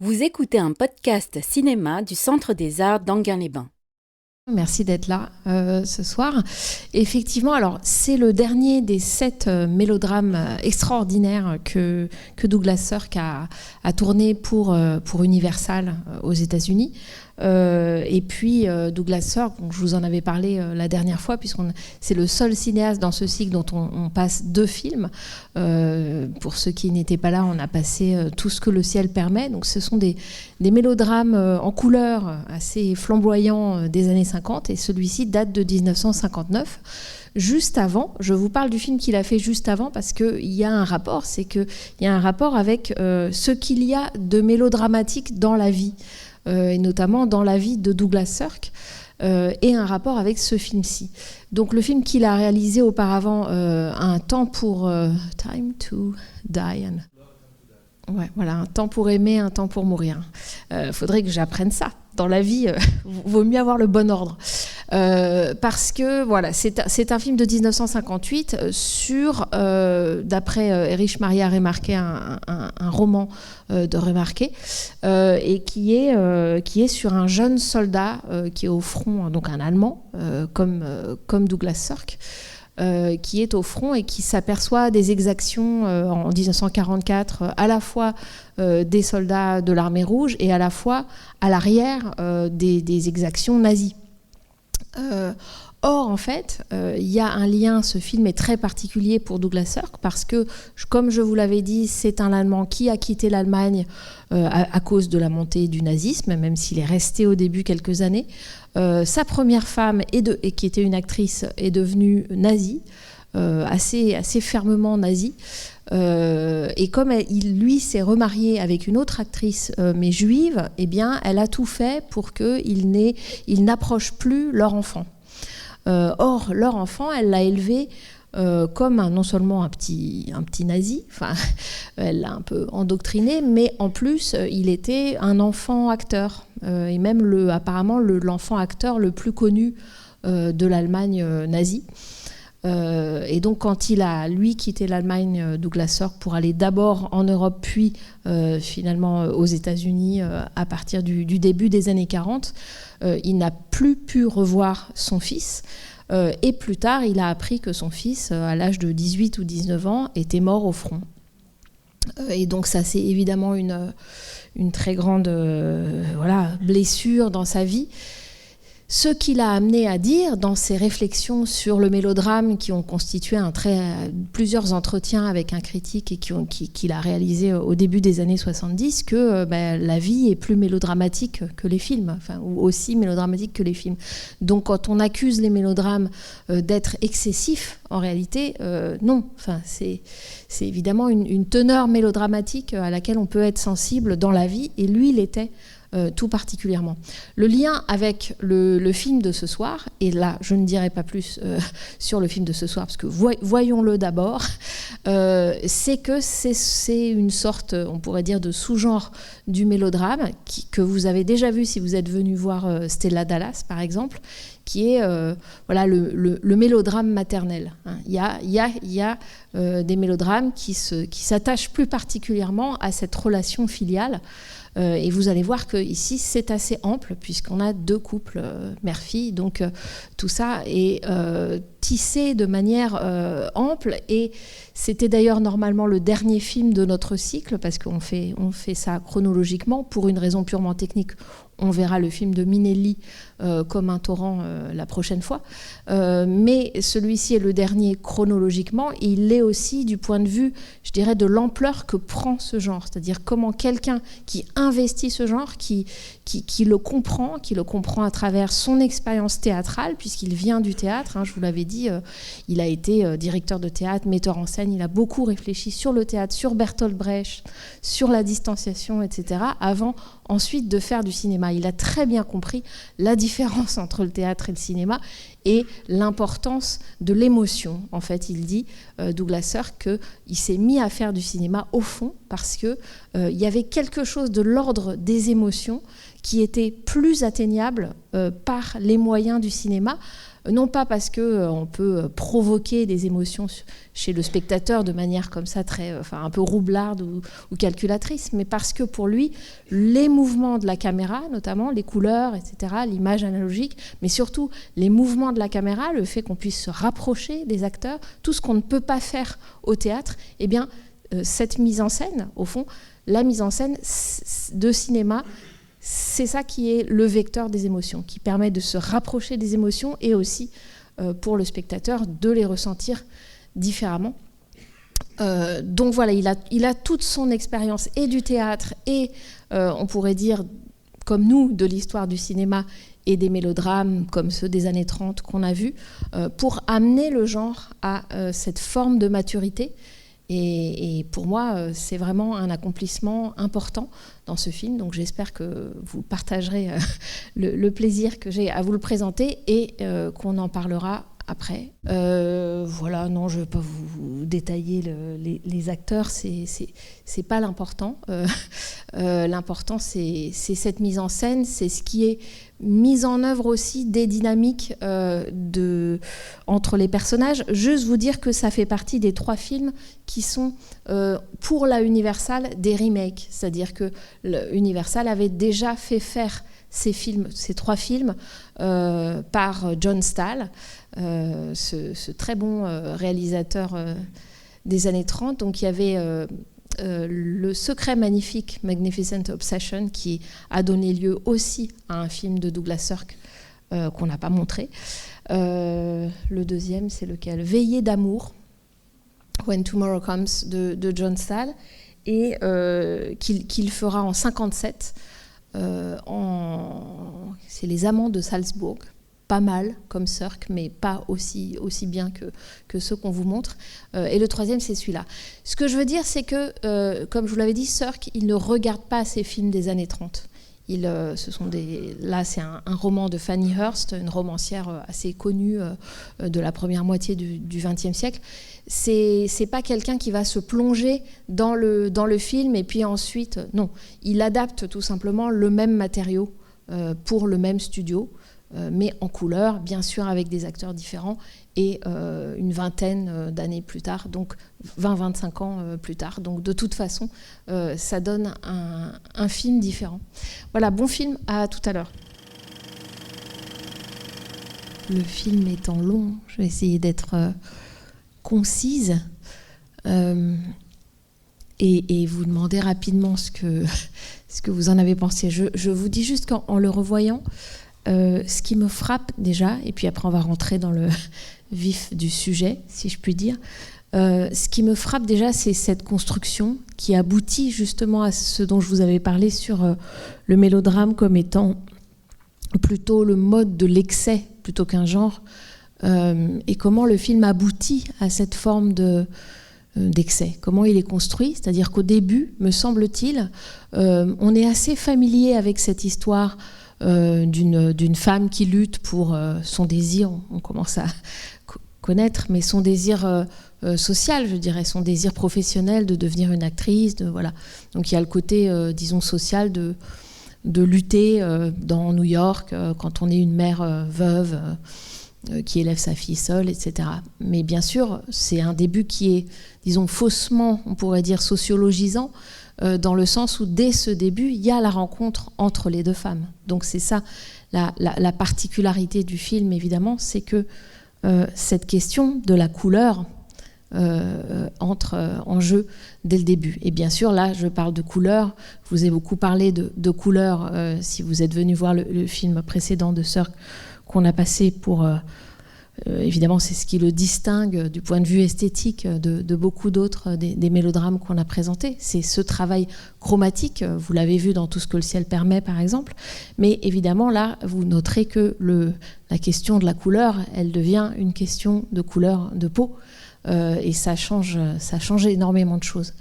Vous écoutez un podcast cinéma du Centre des Arts d'Enghien-les-Bains. Merci d'être là ce soir. Effectivement, alors c'est le dernier des 7 mélodrames extraordinaires que Douglas Sirk a tourné pour Universal aux États-Unis. Et puis Douglas Sirk, je vous en avais parlé la dernière fois, c'est le seul cinéaste dans ce cycle dont on passe 2 films. Pour ceux qui n'étaient pas là, on a passé Tout ce que le ciel permet. Donc ce sont des mélodrames en couleur assez flamboyants des années 50, et celui-ci date de 1959. Juste avant, je vous parle du film qu'il a fait juste avant parce qu'il y a un rapport, avec ce qu'il y a de mélodramatique dans la vie, et notamment dans la vie de Douglas Sirk, et un rapport avec ce film-ci. Donc le film qu'il a réalisé auparavant, Un temps pour Time to Die. Ouais, voilà, un temps pour aimer, un temps pour mourir. Faudrait que j'apprenne ça. Dans la vie, vaut mieux avoir le bon ordre. Parce que voilà, c'est un film de 1958 sur, d'après Erich Maria Remarque, un roman de Remarque, et qui est sur un jeune soldat qui est au front, donc un Allemand, comme Douglas Sirk, qui est au front et qui s'aperçoit des exactions en 1944, à la fois des soldats de l'armée rouge et à la fois à l'arrière des exactions nazies. Or, en fait, il y a un lien, ce film est très particulier pour Douglas Sirk parce que, comme je vous l'avais dit, c'est un Allemand qui a quitté l'Allemagne à cause de la montée du nazisme, même s'il est resté au début quelques années. Sa première femme, qui était une actrice, est devenue nazie, assez fermement nazie. Et comme lui s'est remarié avec une autre actrice, mais juive, eh bien, elle a tout fait pour qu'ils n'approchent plus leur enfant. Or, leur enfant, elle l'a élevé comme non seulement un petit nazi, enfin, elle l'a un peu endoctriné, mais en plus, il était un enfant acteur, et même apparemment l'enfant acteur le plus connu de l'Allemagne nazie. Et donc quand il a, lui, quitté l'Allemagne, Douglas Sirk, pour aller d'abord en Europe, puis finalement aux États-Unis à partir du début des années 40, il n'a plus pu revoir son fils. Et plus tard, il a appris que son fils, à l'âge de 18 ou 19 ans, était mort au front. Et donc ça, c'est évidemment une très grande blessure dans sa vie. Ce qui l'a amené à dire dans ses réflexions sur le mélodrame, qui ont constitué plusieurs entretiens avec un critique et qu'il a réalisé au début des années 70, que la vie est plus mélodramatique que les films, ou aussi mélodramatique que les films. Donc quand on accuse les mélodrames d'être excessifs, en réalité, non. C'est évidemment une teneur mélodramatique à laquelle on peut être sensible dans la vie, et lui, il était tout particulièrement. Le lien avec le film de ce soir, et là je ne dirai pas plus sur le film de ce soir parce que voyons-le d'abord, c'est que c'est une sorte, on pourrait dire, de sous-genre du mélodrame que vous avez déjà vu si vous êtes venu voir Stella Dallas par exemple, qui est le mélodrame maternel. Il y a des mélodrames qui s'attachent plus particulièrement à cette relation filiale. Et vous allez voir qu'ici, c'est assez ample, puisqu'on a 2 couples mère-fille. Donc, tout ça est tissé de manière ample. Et c'était d'ailleurs normalement le dernier film de notre cycle, parce qu'on fait ça chronologiquement. Pour une raison purement technique, on verra le film de Minelli comme un torrent la prochaine fois. Mais celui-ci est le dernier chronologiquement. Et il l'est aussi du point de vue, je dirais, de l'ampleur que prend ce genre. C'est-à-dire comment quelqu'un qui investit ce genre, qui le comprend à travers son expérience théâtrale, puisqu'il vient du théâtre, je vous l'avais dit, il a été directeur de théâtre, metteur en scène, il a beaucoup réfléchi sur le théâtre, sur Bertolt Brecht, sur la distanciation, etc., avant ensuite de faire du cinéma. Il a très bien compris la différence entre le théâtre et le cinéma et l'importance de l'émotion. En fait, il dit, Douglas Sirk, qu'il s'est mis à faire du cinéma au fond parce qu'il y avait quelque chose de l'ordre des émotions qui était plus atteignable par les moyens du cinéma, non pas parce qu'on peut provoquer des émotions chez le spectateur de manière comme ça un peu roublarde ou calculatrice, mais parce que pour lui, les mouvements de la caméra, notamment les couleurs, etc., l'image analogique, mais surtout les mouvements de la caméra, le fait qu'on puisse se rapprocher des acteurs, tout ce qu'on ne peut pas faire au théâtre, eh bien, cette mise en scène, au fond, la mise en scène de cinéma, c'est ça qui est le vecteur des émotions, qui permet de se rapprocher des émotions et aussi, pour le spectateur, de les ressentir différemment. Donc voilà, il a toute son expérience et du théâtre et, on pourrait dire, comme nous, de l'histoire du cinéma et des mélodrames comme ceux des années 30 qu'on a vus, pour amener le genre à cette forme de maturité. Et pour moi, c'est vraiment un accomplissement important dans ce film. Donc j'espère que vous partagerez le plaisir que j'ai à vous le présenter et qu'on en parlera après. Voilà, non, je ne vais pas vous détailler les acteurs, c'est pas l'important. L'important, c'est cette mise en scène, c'est ce qui est mise en œuvre aussi des dynamiques entre les personnages. Juste vous dire que ça fait partie des 3 films qui sont, pour la Universal, des remakes. C'est-à-dire que Universal avait déjà fait faire ces 3 films par John Stahl, ce très bon réalisateur des années 30. Donc il y avait Le Secret Magnifique, Magnificent Obsession, qui a donné lieu aussi à un film de Douglas Sirk qu'on n'a pas montré. Le deuxième, c'est lequel ? Veillée d'amour, When Tomorrow Comes, de John Stahl, et qu'il fera en 1957. C'est Les Amants de Salzbourg. Pas mal comme Sirk, mais pas aussi bien que ceux qu'on vous montre. Et le troisième, c'est celui-là. Ce que je veux dire, c'est que, comme je vous l'avais dit, Sirk, il ne regarde pas ces films des années 30. Là, c'est un roman de Fanny Hurst, une romancière assez connue de la première moitié du XXe siècle. C'est pas quelqu'un qui va se plonger dans le film et puis ensuite... Non, il adapte tout simplement le même matériau pour le même studio, mais en couleur, bien sûr avec des acteurs différents, et une vingtaine d'années plus tard, donc 20-25 ans plus tard. Donc de toute façon, ça donne un film différent. Voilà, bon film, à tout à l'heure. Le film étant long, je vais essayer d'être concise et vous demander rapidement ce que vous en avez pensé. Je vous dis juste qu'en le revoyant, ce qui me frappe déjà, et puis après on va rentrer dans le vif du sujet, si je puis dire, ce qui me frappe déjà, c'est cette construction qui aboutit justement à ce dont je vous avais parlé sur le mélodrame comme étant plutôt le mode de l'excès plutôt qu'un genre, et comment le film aboutit à cette forme d'excès, comment il est construit, c'est-à-dire qu'au début, me semble-t-il, on est assez familier avec cette histoire d'une femme qui lutte pour son désir, on commence à connaître, mais son désir social, je dirais, son désir professionnel de devenir une actrice, voilà. Donc il y a le côté, disons, social de lutter dans New York quand on est une mère veuve qui élève sa fille seule, etc. Mais bien sûr, c'est un début qui est, disons, faussement, on pourrait dire, sociologisant, dans le sens où dès ce début, il y a la rencontre entre les deux femmes. Donc c'est ça la particularité du film, évidemment, c'est que cette question de la couleur entre en jeu dès le début. Et bien sûr, là, je parle de couleur. Je vous ai beaucoup parlé de couleur si vous êtes venu voir le film précédent de Sirk qu'on a passé pour... évidemment, c'est ce qui le distingue du point de vue esthétique de beaucoup d'autres des mélodrames qu'on a présentés. C'est ce travail chromatique, vous l'avez vu dans Tout ce que le ciel permet, par exemple. Mais évidemment, là, vous noterez que la question de la couleur, elle devient une question de couleur de peau. Et ça change énormément de choses.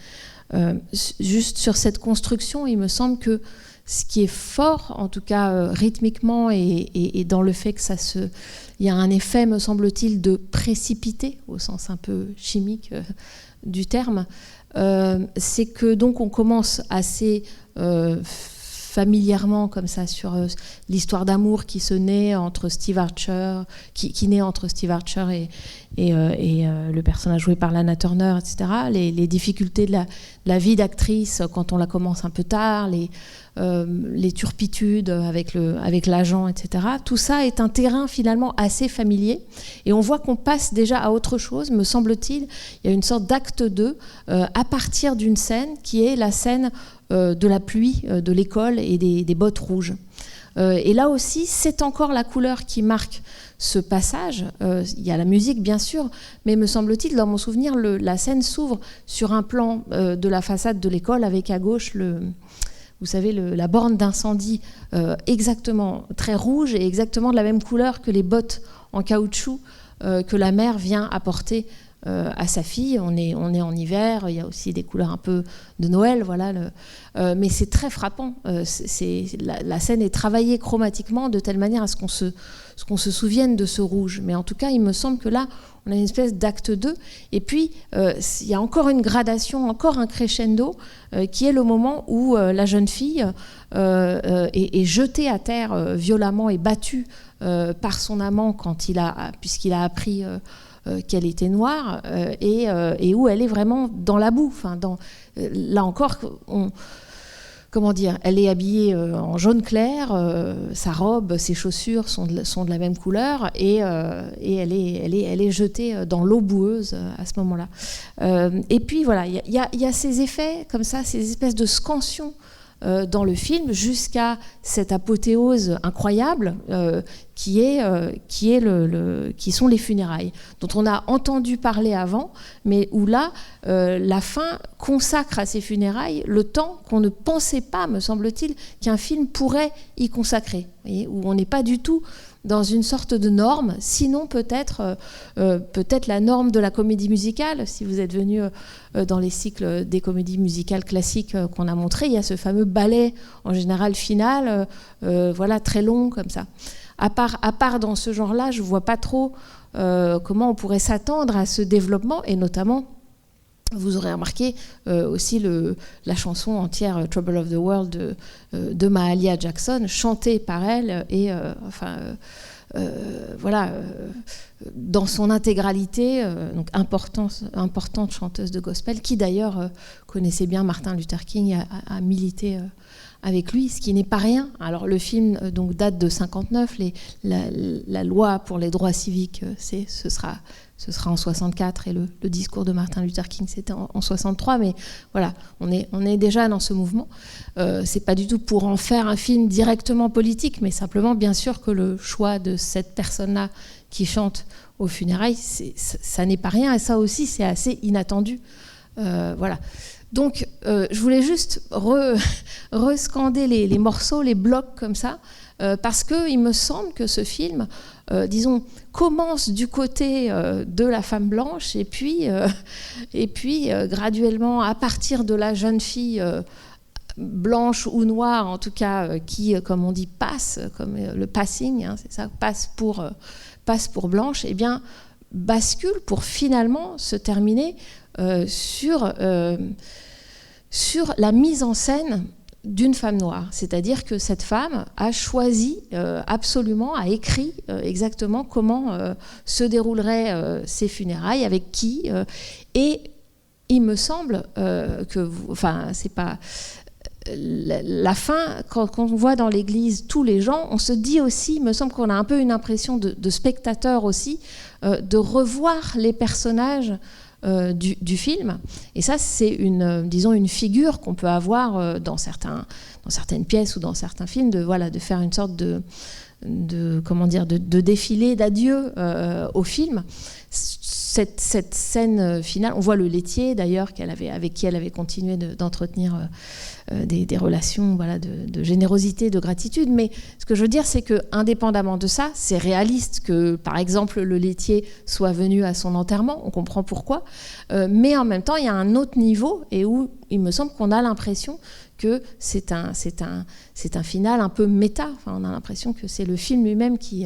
Juste sur cette construction, il me semble que ce qui est fort, en tout cas rythmiquement, et dans le fait que il y a un effet, me semble-t-il, de précipité, au sens un peu chimique du terme, c'est que donc on commence assez familièrement comme ça sur l'histoire d'amour qui naît entre Steve Archer, qui naît entre Steve Archer et le personnage joué par Lana Turner, etc. Les difficultés de la vie d'actrice quand on la commence un peu tard, les turpitudes avec l'agent, etc. Tout ça est un terrain finalement assez familier. Et on voit qu'on passe déjà à autre chose, me semble-t-il. Il y a une sorte d'acte 2 à partir d'une scène qui est la scène de la pluie, de l'école et des bottes rouges. Et là aussi, c'est encore la couleur qui marque ce passage. Il y a la musique, bien sûr, mais me semble-t-il, dans mon souvenir, la scène s'ouvre sur un plan de la façade de l'école avec à gauche vous savez, la borne d'incendie exactement très rouge et exactement de la même couleur que les bottes en caoutchouc que la mère vient apporter à sa fille. On est en hiver, il y a aussi des couleurs un peu de Noël, voilà. Mais c'est très frappant. La scène est travaillée chromatiquement de telle manière à ce qu'on se souvienne de ce rouge. Mais en tout cas, il me semble que là, on a une espèce d'acte 2. Et puis, il y a encore une gradation, encore un crescendo, qui est le moment où la jeune fille est jetée à terre violemment et battue par son amant puisqu'il a appris qu'elle était noire, et où elle est vraiment dans la boue. Enfin, là encore, comment dire, elle est habillée en jaune clair, sa robe, ses chaussures sont de la même couleur, et elle est jetée dans l'eau boueuse à ce moment-là. Et puis voilà, il y a ces effets comme ça, ces espèces de scansions dans le film, jusqu'à cette apothéose incroyable qui sont les funérailles, dont on a entendu parler avant, mais où là, la fin consacre à ces funérailles le temps qu'on ne pensait pas, me semble-t-il, qu'un film pourrait y consacrer, où on n'est pas du tout dans une sorte de norme, sinon peut-être la norme de la comédie musicale. Si vous êtes venu dans les cycles des comédies musicales classiques qu'on a montré, il y a ce fameux ballet en général final, voilà, très long comme ça. À part dans ce genre-là, je ne vois pas trop comment on pourrait s'attendre à ce développement, et notamment, vous aurez remarqué aussi la chanson entière Trouble of the World de Mahalia Jackson, chantée par elle, et voilà, dans son intégralité, donc importante chanteuse de gospel, qui d'ailleurs connaissait bien Martin Luther King, a milité avec lui, ce qui n'est pas rien. Alors le film donc date de 59, la loi pour les droits civiques, ce sera en 64, et le discours de Martin Luther King c'était en 63, mais voilà, on est déjà dans ce mouvement. C'est pas du tout pour en faire un film directement politique, mais simplement bien sûr que le choix de cette personne-là qui chante aux funérailles, ça n'est pas rien, et ça aussi c'est assez inattendu. Voilà. Donc, je voulais juste rescander les morceaux, les blocs comme ça, parce qu'il me semble que ce film, disons, commence du côté de la femme blanche, et puis graduellement, à partir de la jeune fille blanche ou noire, en tout cas, qui, comme on dit, passe, comme le passing, hein, c'est ça, passe pour blanche, eh bien, bascule pour finalement se terminer sur la mise en scène d'une femme noire. C'est-à-dire que cette femme a choisi absolument, a écrit exactement comment se dérouleraient ses funérailles, avec qui. Et il me semble c'est pas... La fin, quand on voit dans l'église tous les gens, on se dit aussi, il me semble qu'on a un peu une impression de spectateur aussi, de revoir les personnages du film. Et ça, c'est une figure qu'on peut avoir dans certaines pièces ou dans certains films, de faire une sorte de défilé d'adieu au film. Cette scène finale, on voit le laitier d'ailleurs avec qui elle avait continué d'entretenir des relations, voilà, de générosité, de gratitude. Mais ce que je veux dire, c'est que indépendamment de ça, c'est réaliste que, par exemple, le laitier soit venu à son enterrement. On comprend pourquoi. Mais en même temps, il y a un autre niveau, et où il me semble qu'on a l'impression que c'est un final un peu méta. Enfin, on a l'impression que c'est le film lui-même qui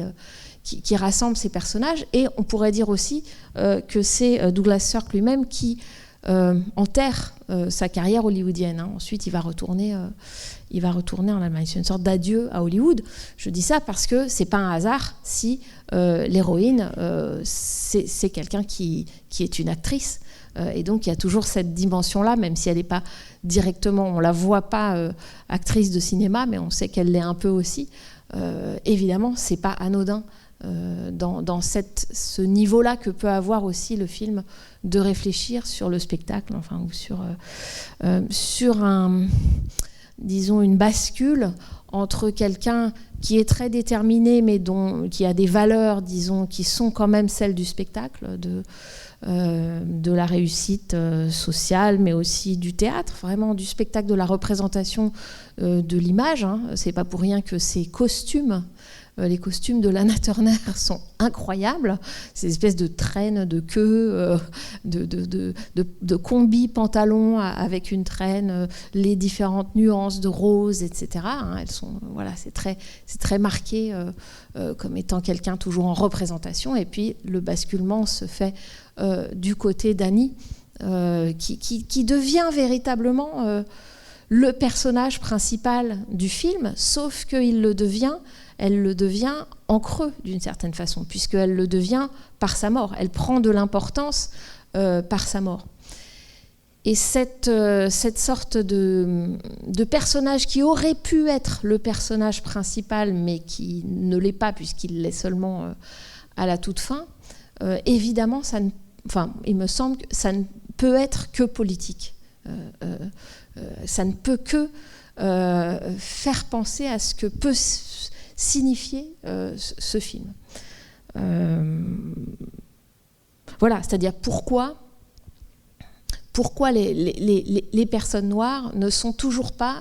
rassemble ces personnages. Et on pourrait dire aussi que c'est Douglas Sirk lui-même qui enterre sa carrière hollywoodienne. Hein. Ensuite, il va retourner en Allemagne. C'est une sorte d'adieu à Hollywood. Je dis ça parce que c'est pas un hasard si l'héroïne, c'est quelqu'un qui est une actrice. Et donc, il y a toujours cette dimension-là, même si elle n'est pas directement, on la voit pas actrice de cinéma, mais on sait qu'elle l'est un peu aussi. Évidemment, c'est pas anodin dans ce niveau-là que peut avoir aussi le film de réfléchir sur le spectacle, enfin, ou sur disons une bascule entre quelqu'un qui est très déterminé, mais qui a des valeurs, disons, qui sont quand même celles du spectacle, de la réussite sociale, mais aussi du théâtre, vraiment du spectacle, de la représentation de l'image. Hein. C'est pas pour rien que ces costumes, les costumes de Lana Turner sont incroyables. Ces espèces de traînes, de queues, de combis pantalons avec une traîne, les différentes nuances de rose, etc. Hein, elles sont, voilà, c'est très marqué comme étant quelqu'un toujours en représentation. Et puis le basculement se fait du côté d'Annie, qui devient véritablement le personnage principal du film, sauf qu'elle le devient en creux d'une certaine façon, puisqu'elle le devient par sa mort. Elle prend de l'importance par sa mort. Et cette sorte de personnage qui aurait pu être le personnage principal, mais qui ne l'est pas, puisqu'il l'est seulement à la toute fin, évidemment, il me semble que ça ne peut être que politique. Ça ne peut que faire penser à ce que peut signifier ce film. Voilà, c'est-à-dire pourquoi les personnes noires ne sont toujours pas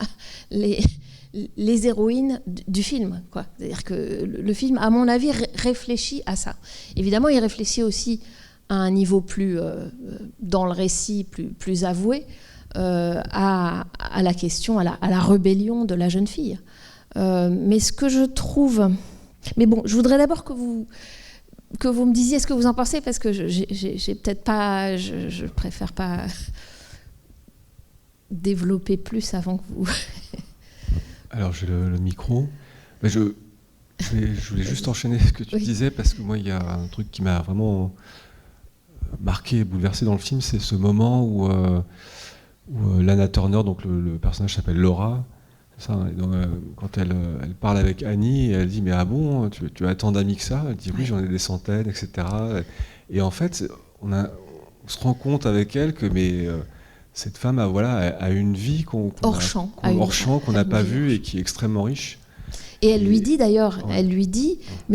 les héroïnes du film, quoi. C'est-à-dire que le film, à mon avis, réfléchit à ça. Évidemment, il réfléchit aussi à un niveau plus, dans le récit, plus avoué, à la question, à la rébellion de la jeune fille. Mais ce que je trouve... Mais bon, je voudrais d'abord que vous me disiez ce que vous en pensez, parce que j'ai peut-être pas... Je préfère pas développer plus avant que vous... Alors, j'ai le micro. Mais je voulais juste enchaîner ce que tu disais, parce que moi, il y a un truc qui m'a vraiment marqué et bouleversé dans le film, c'est ce moment où Lana Turner, donc le personnage s'appelle Laura, c'est ça, et donc, quand elle parle avec Annie, elle dit « Mais ah bon, tu as tant d'amis que ça ?» Elle dit « Oui, j'en ai des centaines, etc. » Et en fait, on se rend compte avec elle que cette femme a une vie hors champ qu'on n'a pas vue et qui est extrêmement riche. Et elle lui dit d'ailleurs, mais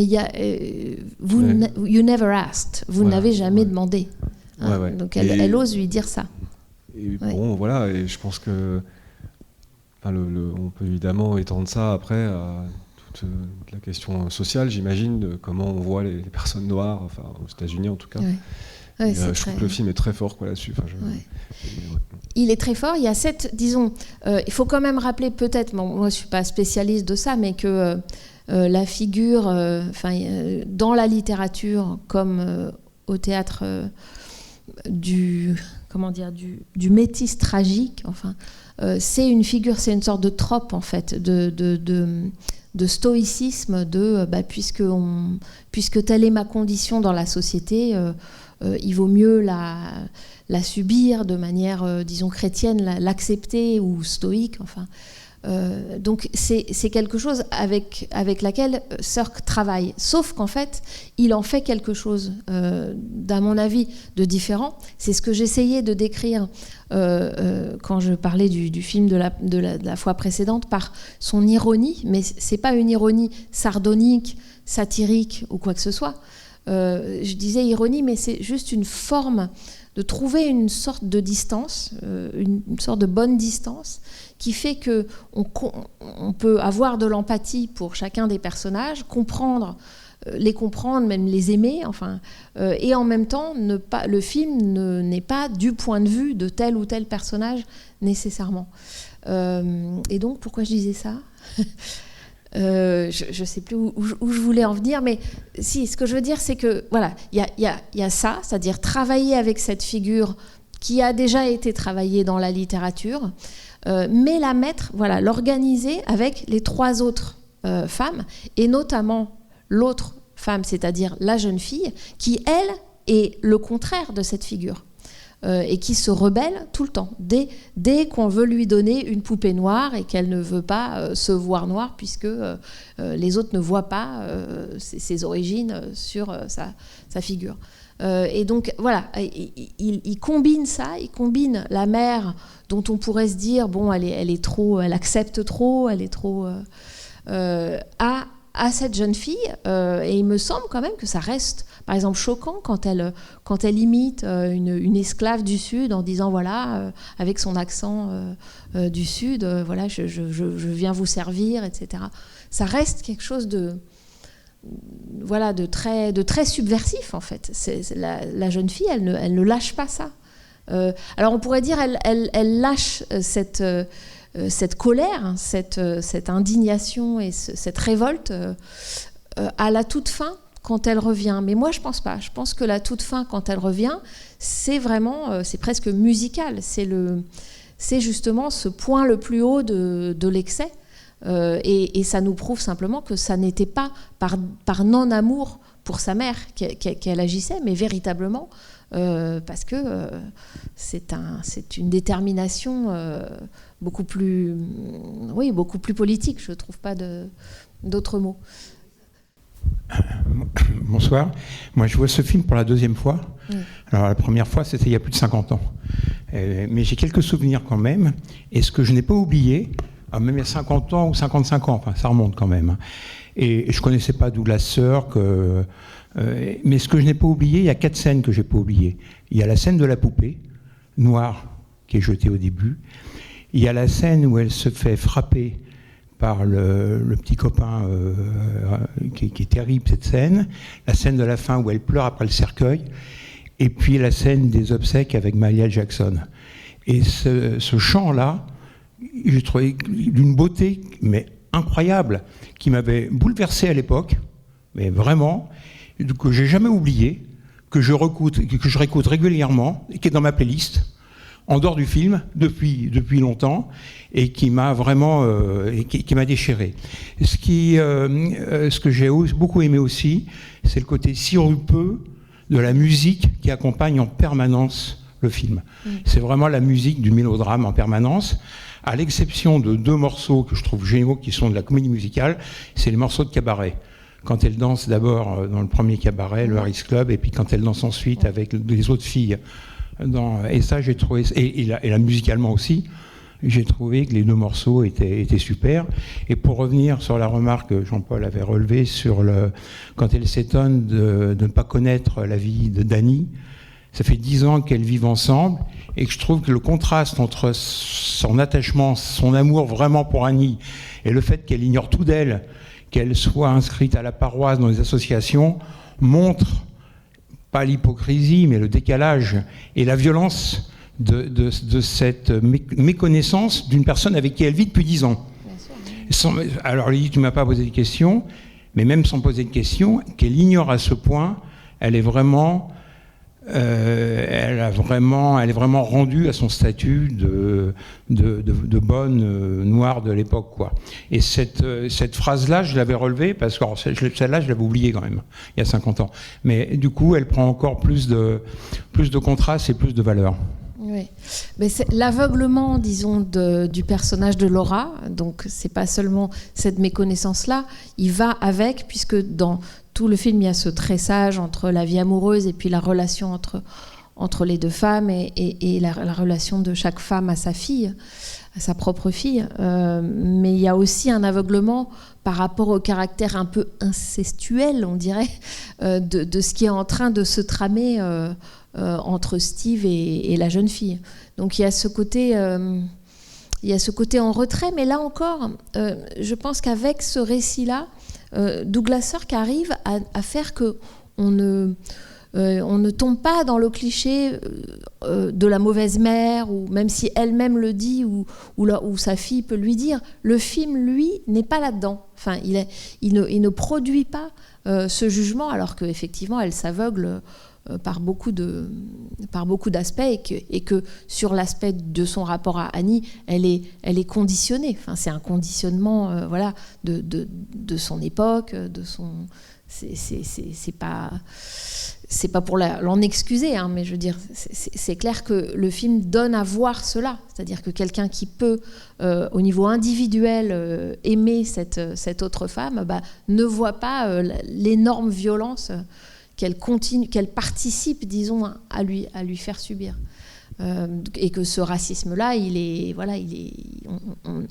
il y a, you never asked, vous n'avez jamais demandé. Hein, donc elle ose lui dire ça. Et bon, voilà, et je pense que on peut évidemment étendre ça après à toute la question sociale, j'imagine, de comment on voit les personnes noires, enfin aux États-Unis en tout cas. Je trouve que le film est très fort là-dessus. Il est très fort. Il y a disons, il faut quand même rappeler peut-être, moi je ne suis pas spécialiste de ça, mais que la figure, dans la littérature comme au théâtre du métis tragique, c'est une figure, c'est une sorte de trope en fait, de stoïcisme, puisque telle est ma condition dans la société, il vaut mieux la subir de manière, disons, chrétienne, l'accepter, ou stoïque, donc c'est quelque chose avec laquelle Sirk travaille. Sauf qu'en fait, il en fait quelque chose, d'à mon avis, de différent. C'est ce que j'essayais de décrire quand je parlais du film de la fois précédente, par son ironie, mais c'est pas une ironie sardonique, satirique ou quoi que ce soit. Je disais ironie, mais c'est juste une forme de trouver une sorte de distance, une sorte de bonne distance, qui fait qu'on peut avoir de l'empathie pour chacun des personnages, les comprendre, même les aimer, et en même temps, le film n'est pas du point de vue de tel ou tel personnage nécessairement. Et donc, pourquoi je disais ça ? Je ne sais plus où je voulais en venir, mais si, ce que je veux dire, c'est que voilà, il y a ça, c'est-à-dire travailler avec cette figure qui a déjà été travaillée dans la littérature, mais la mettre, voilà, l'organiser avec les 3 autres femmes, et notamment l'autre femme, c'est-à-dire la jeune fille, qui, elle, est le contraire de cette figure. Et qui se rebelle tout le temps, dès qu'on veut lui donner une poupée noire et qu'elle ne veut pas se voir noire, puisque les autres ne voient pas ses origines sur sa figure. Et donc voilà, il combine ça, il combine la mère dont on pourrait se dire, bon, elle est trop, elle accepte trop, elle est trop... à cette jeune fille, et il me semble quand même que ça reste, par exemple, choquant quand elle imite une esclave du Sud en disant, voilà, avec son accent du Sud, voilà, je viens vous servir, etc. Ça reste quelque chose de très subversif, en fait. La jeune fille, elle ne lâche pas ça. Alors on pourrait dire, elle lâche cette colère, cette indignation et cette révolte à la toute fin quand elle revient. Mais moi, je pense pas. Je pense que la toute fin, quand elle revient, c'est vraiment, c'est presque musical. C'est justement ce point le plus haut de l'excès. Et ça nous prouve simplement que ça n'était pas par non-amour pour sa mère qu'elle agissait, mais véritablement parce que c'est une détermination beaucoup plus politique. Je ne trouve pas d'autres mots. Bonsoir. Moi, je vois ce film pour la 2e fois. Oui. Alors, la première fois, c'était il y a plus de 50 ans. Mais j'ai quelques souvenirs quand même. Et ce que je n'ai pas oublié, même il y a 50 ans ou 55 ans, enfin, ça remonte quand même. Et je ne connaissais pas Douglas Sirk. Mais ce que je n'ai pas oublié, il y a 4 scènes que je n'ai pas oubliées. Il y a la scène de la poupée noire qui est jetée au début. Il y a la scène où elle se fait frapper par le petit copain, qui est terrible, cette scène. La scène de la fin où elle pleure après le cercueil. Et puis la scène des obsèques avec Mahalia Jackson. Et ce chant-là, j'ai trouvé d'une beauté mais incroyable, qui m'avait bouleversé à l'époque, mais vraiment, que j'ai jamais oublié, que je réécoute régulièrement, et qui est dans ma playlist, en dehors du film, depuis longtemps, et qui m'a vraiment qui m'a déchiré. Ce que j'ai beaucoup aimé aussi, c'est le côté sirupeux de la musique qui accompagne en permanence le film. C'est vraiment la musique du mélodrame en permanence, à l'exception de 2 morceaux que je trouve géniaux, qui sont de la comédie musicale, c'est les morceaux de cabaret. Quand elle danse d'abord dans le premier cabaret, le Harris Club, et puis quand elle danse ensuite avec les autres filles. Et ça, j'ai trouvé, et là, musicalement aussi, j'ai trouvé que les 2 morceaux étaient super. Et pour revenir sur la remarque que Jean-Paul avait relevée sur quand elle s'étonne de ne pas connaître la vie de Dany, ça fait 10 ans qu'elles vivent ensemble, et que je trouve que le contraste entre son attachement, son amour vraiment pour Annie, et le fait qu'elle ignore tout d'elle, qu'elle soit inscrite à la paroisse dans les associations, montre pas l'hypocrisie, mais le décalage et la violence de cette méconnaissance d'une personne avec qui elle vit depuis 10 ans. Alors, Lydie, tu ne m'as pas posé de questions, mais même sans poser de questions, qu'elle ignore à ce point, elle est vraiment rendue à son statut de bonne noire de l'époque, quoi. Et cette phrase-là, je l'avais relevée parce que celle-là, je l'avais oubliée quand même, il y a 50 ans. Mais du coup, elle prend encore plus de contraste et plus de valeur. Oui, mais c'est l'aveuglement, disons, du personnage de Laura. Donc, c'est pas seulement cette méconnaissance-là. Il va avec, puisque dans tout le film, il y a ce tressage entre la vie amoureuse et puis la relation entre les 2 femmes et la relation de chaque femme à sa fille, à sa propre fille. Mais il y a aussi un aveuglement par rapport au caractère un peu incestuel, on dirait, de ce qui est en train de se tramer entre Steve et la jeune fille. Donc il y a ce côté en retrait, mais là encore, je pense qu'avec ce récit-là, Douglas Sirk arrive à faire que on ne tombe pas dans le cliché de la mauvaise mère, ou même si elle-même le dit, ou sa fille peut lui dire. Le film, lui, n'est pas là-dedans. Enfin, il ne produit pas ce jugement, alors qu'effectivement, elle s'aveugle par beaucoup d'aspects et que sur l'aspect de son rapport à Annie, elle est conditionnée. Enfin, c'est un conditionnement de son époque, de son... C'est pas pour l'en excuser, hein, mais je veux dire, c'est clair que le film donne à voir cela. C'est-à-dire que quelqu'un qui peut, au niveau individuel, aimer cette autre femme, ne voit pas l'énorme violence qu'elle participe, disons, à lui faire subir. Et que ce racisme-là,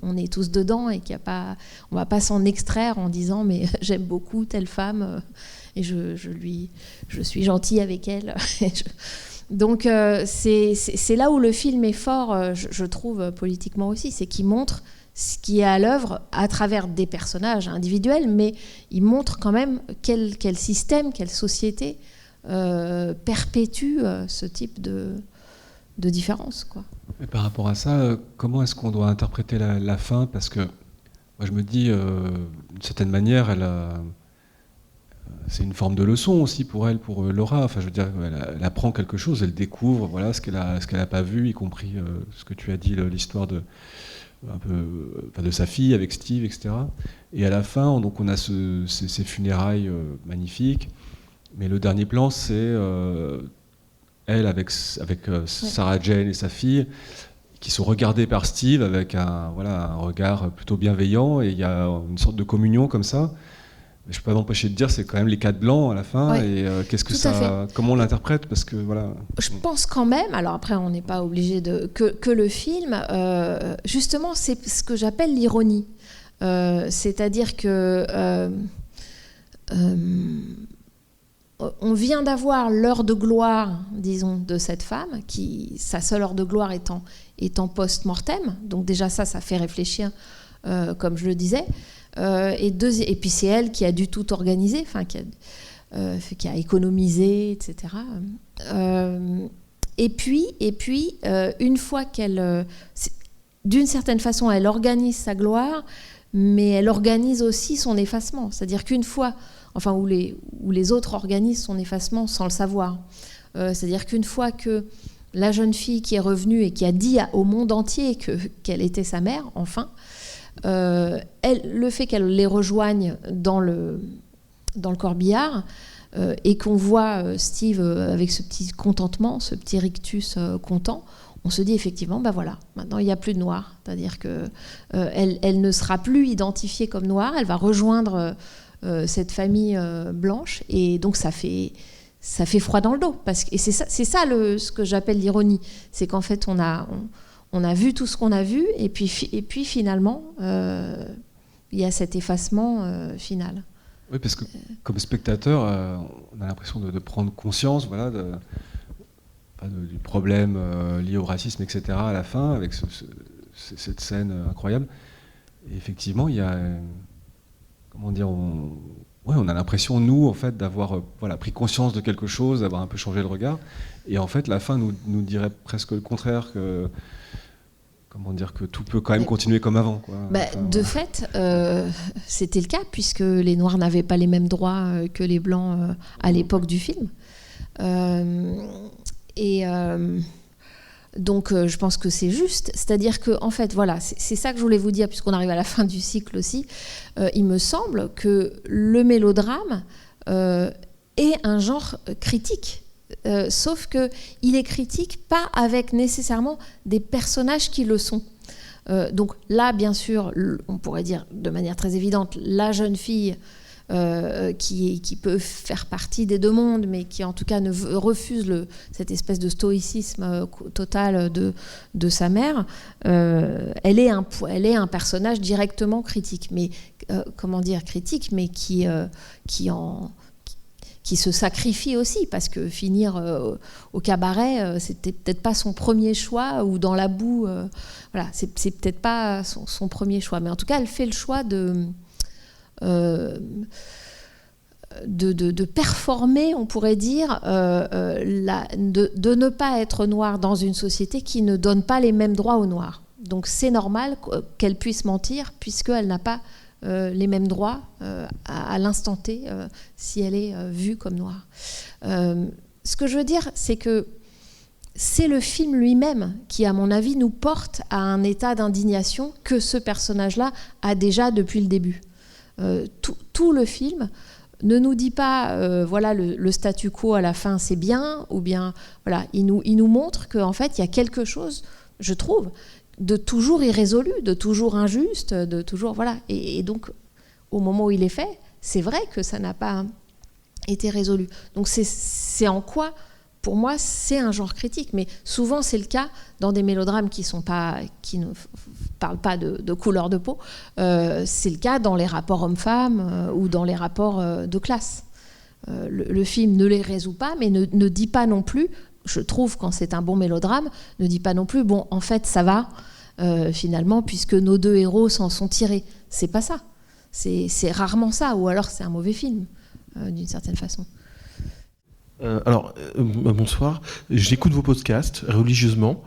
on est tous dedans et on va pas s'en extraire en disant mais j'aime beaucoup telle femme et je suis gentille avec elle. Donc c'est là où le film est fort, je trouve, politiquement aussi, c'est qu'il montre ce qui est à l'œuvre à travers des personnages individuels, mais il montre quand même quel système, quelle société perpétue ce type de différence, quoi. Et par rapport à ça, comment est-ce qu'on doit interpréter la fin? Parce que moi je me dis, d'une certaine manière, c'est une forme de leçon aussi pour elle, pour Laura. Enfin, je veux dire, elle apprend quelque chose, elle découvre, voilà, ce qu'elle a pas vu, y compris ce que tu as dit, l'histoire de sa fille avec Steve, etc. Et à la fin, donc on a ces funérailles magnifiques, mais le dernier plan, c'est elle avec Sarah Jane et sa fille qui sont regardées par Steve avec un regard plutôt bienveillant, et il y a une sorte de communion comme ça. Mais je peux pas m'empêcher de dire, c'est quand même les 4 blancs à la fin, et comment on l'interprète, parce que voilà. Je pense quand même, alors après on n'est pas obligé que le film, justement, c'est ce que j'appelle l'ironie. C'est-à-dire que on vient d'avoir l'heure de gloire, disons, de cette femme, sa seule heure de gloire étant post-mortem. Donc déjà ça fait réfléchir, comme je le disais. Et puis c'est elle qui a dû tout organiser, enfin qui a économisé, etc. Et puis une fois qu'elle, d'une certaine façon, elle organise sa gloire, mais elle organise aussi son effacement. C'est-à-dire qu'une fois, enfin où les autres organisent son effacement sans le savoir. C'est-à-dire qu'une fois que la jeune fille qui est revenue et qui a dit au monde entier qu'elle était sa mère, enfin, le fait qu'elle les rejoigne dans le corbillard, et qu'on voit Steve avec ce petit contentement, ce petit rictus content, on se dit effectivement, voilà, maintenant il n'y a plus de noir. C'est-à-dire qu'elle ne sera plus identifiée comme noire, elle va rejoindre cette famille blanche, et donc ça fait froid dans le dos. Et c'est ça ce que j'appelle l'ironie, c'est qu'en fait on a vu tout ce qu'on a vu, et puis finalement il y a cet effacement final. Oui, parce que comme spectateur, on a l'impression de prendre conscience, voilà, du problème lié au racisme, etc. à la fin, avec cette scène incroyable. Et effectivement, il y a, comment dire, on a l'impression, nous, en fait, d'avoir pris conscience de quelque chose, d'avoir un peu changé le regard. Et en fait, la fin nous dirait presque le contraire, que tout peut quand même continuer comme avant, quoi. De fait, c'était le cas, puisque les Noirs n'avaient pas les mêmes droits que les Blancs à l'époque du film. Donc je pense que c'est juste. C'est-à-dire que, en fait, voilà, c'est ça que je voulais vous dire, puisqu'on arrive à la fin du cycle aussi. Il me semble que le mélodrame est un genre critique. Sauf qu'il est critique pas avec nécessairement des personnages qui le sont. Donc là, bien sûr, on pourrait dire de manière très évidente, la jeune fille qui peut faire partie des deux mondes, mais qui en tout cas refuse cette espèce de stoïcisme total de sa mère, elle est un personnage directement critique. Mais critique, mais qui se sacrifie aussi, parce que finir au cabaret, c'était peut-être pas son premier choix, ou dans la boue, voilà, c'est peut-être pas son premier choix, mais en tout cas elle fait le choix de performer, on pourrait dire, de ne pas être noire dans une société qui ne donne pas les mêmes droits aux noirs. Donc c'est normal qu'elle puisse mentir, puisqu'elle n'a pas les mêmes droits à l'instant T, si elle est vue comme noire. ce que je veux dire, c'est que c'est le film lui-même qui, à mon avis, nous porte à un état d'indignation que ce personnage-là a déjà depuis le début. Tout le film ne nous dit pas, voilà, le statu quo à la fin, c'est bien, ou bien, voilà, il nous montre qu'en fait, il y a quelque chose, je trouve, de toujours irrésolu, de toujours injuste, de toujours, voilà. Et donc, au moment où il est fait, c'est vrai que ça n'a pas été résolu. Donc, c'est en quoi... Pour moi, c'est un genre critique, mais souvent c'est le cas dans des mélodrames qui ne parlent pas de couleur de peau. C'est le cas dans les rapports hommes-femmes ou dans les rapports de classe. Le film ne les résout pas, mais ne dit pas non plus, je trouve, quand c'est un bon mélodrame, ne dit pas non plus, bon, en fait, ça va, finalement, puisque nos deux héros s'en sont tirés. C'est pas ça. C'est rarement ça, ou alors c'est un mauvais film, d'une certaine façon. Bonsoir. J'écoute vos podcasts religieusement